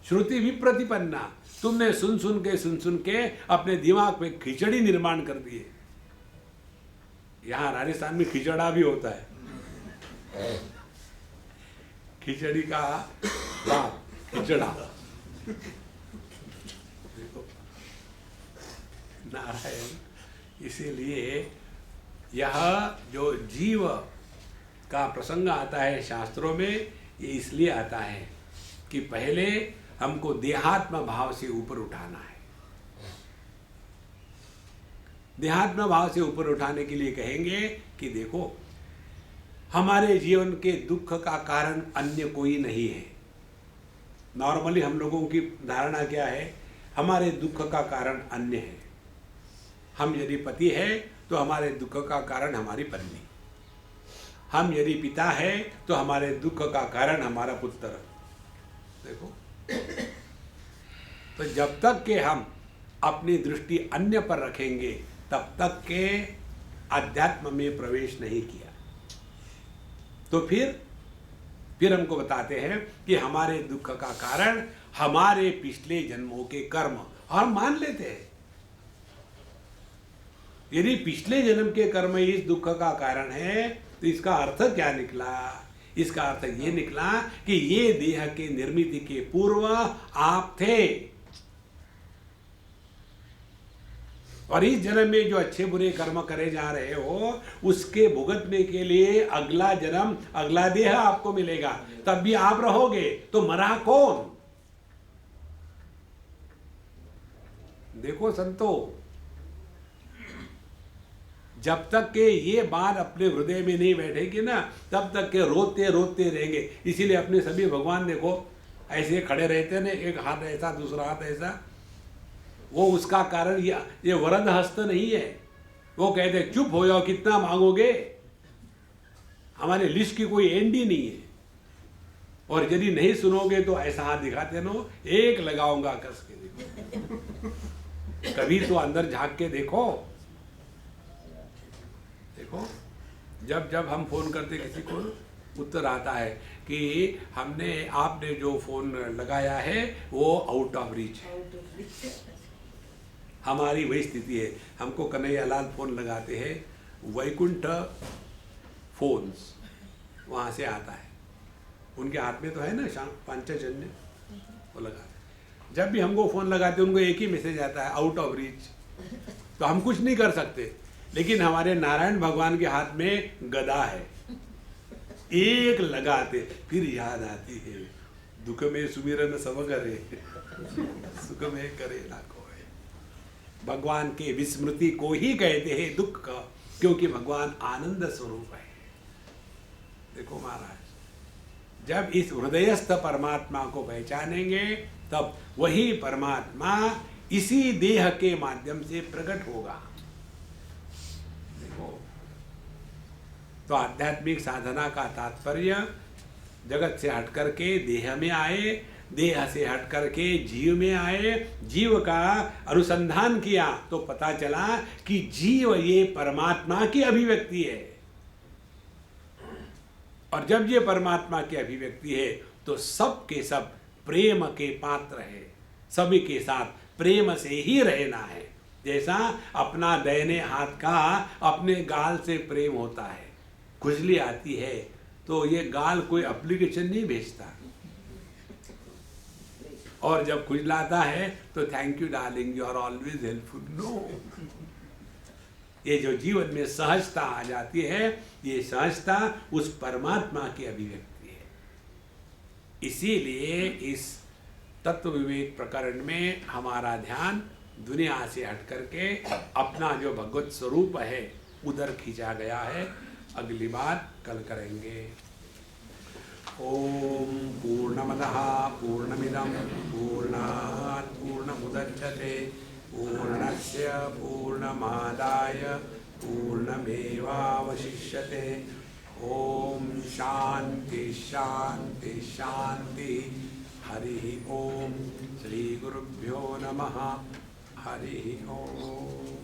Speaker 1: श्रुति विप्रतिपन्ना, तुमने सुन सुन के अपने दिमाग में खिचड़ी निर्माण कर दिए। यहाँ राजस्थान में खिचड़ा भी होता है, खिचड़ी का बाप खिचड़ा। देखो नारायण, इसीलिए यह जो जीव का प्रसंग आता है शास्त्रों में, ये इसलिए आता है कि पहले हमको देहात्म भाव से ऊपर उठाना है। देहात्म भाव से ऊपर उठाने के लिए कहेंगे कि देखो, हमारे जीवन के दुख का कारण अन्य कोई नहीं है। नॉर्मली हम लोगों की धारणा क्या है, हमारे दुख का कारण अन्य है। हम यदि पति है तो हमारे दुख का कारण हमारी पत्नी, हम यदि पिता है तो हमारे दुख का कारण हमारा पुत्र। देखो, तो जब तक के हम अपनी दृष्टि अन्य पर रखेंगे तब तक के अध्यात्म में प्रवेश नहीं किया। तो फिर हमको बताते हैं कि हमारे दुख का कारण हमारे पिछले जन्मों के कर्म, हम मान लेते हैं। यदि पिछले जन्म के कर्म इस दुख का कारण है तो इसका अर्थ क्या निकला? इसका अर्थ ये निकला कि ये देह के निर्मित के पूर्व आप थे, और इस जन्म में जो अच्छे बुरे कर्म करे जा रहे हो उसके भुगतने के लिए अगला जन्म, अगला देह आपको मिलेगा, तब भी आप रहोगे। तो मरा कौन? देखो संतो, जब तक के ये बात अपने हृदय में नहीं बैठेगी ना, तब तक के रोते रोते रहेंगे। इसीलिए अपने सभी भगवान देखो ऐसे खड़े रहते ना, एक हाथ ऐसा दूसरा हाथ ऐसा, वो उसका कारण ये वरद हस्त नहीं है। वो कहते चुप हो जाओ, कितना मांगोगे, हमारे लिस्ट की कोई एंड ही नहीं है। और यदि नहीं सुनोगे तो ऐसा हाथ दिखाते नो, एक लगाऊंगा कस के, देखो कभी तो अंदर झांक के देखो। देखो, जब हम फोन करते किसी को, उत्तर आता है कि आपने जो फोन लगाया है वो आउट ऑफ रीच है। हमारी वही स्थिति है। हमको कन्हैयालाल फोन लगाते हैं, वैकुंठ फोन्स वहाँ से आता है, उनके हाथ में तो है ना पांचजन्य, वो लगाते। जब भी हमको फ़ोन लगाते उनको एक ही मैसेज आता है, आउट ऑफ रीच। तो हम कुछ नहीं कर सकते। लेकिन हमारे नारायण भगवान के हाथ में गदा है, एक लगाते फिर याद आती है, दुख में सुमिरन सब करे, सुख में करे ना कोई। भगवान के विस्मृति को ही कहते हैं दुख का, क्योंकि भगवान आनंद स्वरूप है। देखो महाराज, जब इस हृदयस्थ परमात्मा को पहचानेंगे तब वही परमात्मा इसी देह के माध्यम से प्रकट होगा। देखो, तो आध्यात्मिक साधना का तात्पर्य जगत से हट करके देह में आए, देह से हट करके जीव में आए, जीव का अनुसंधान किया तो पता चला कि जीव ये परमात्मा की अभिव्यक्ति है। और जब ये परमात्मा की अभिव्यक्ति है तो सब के सब प्रेम के पात्र है, सभी के साथ प्रेम से ही रहना है। जैसा अपना दाहिने हाथ का अपने गाल से प्रेम होता है, खुजली आती है तो ये गाल कोई एप्लीकेशन नहीं भेजता, और जब खुजलाता है तो thank you darling, you are always helpful. No, ये जो जीवन में सहजता आ जाती है, ये सहजता उस परमात्मा की अभिव्यक्ति है। इसीलिए इस तत्व विवेक प्रकरण में हमारा ध्यान दुनिया से हट करके अपना जो भगवत स्वरूप है उधर खींचा गया है। अगली बात कल करेंगे। ओम पूर्णमदः पूर्णमिदं पूर्णात् पूर्णमुदच्यते पूर्णस्य पूर्णमादाय पूर्णमेवावशिष्यते। ओम शांति शांति शांति। हरि ओम। श्री गुरुभ्यो नमः। हरि ओम।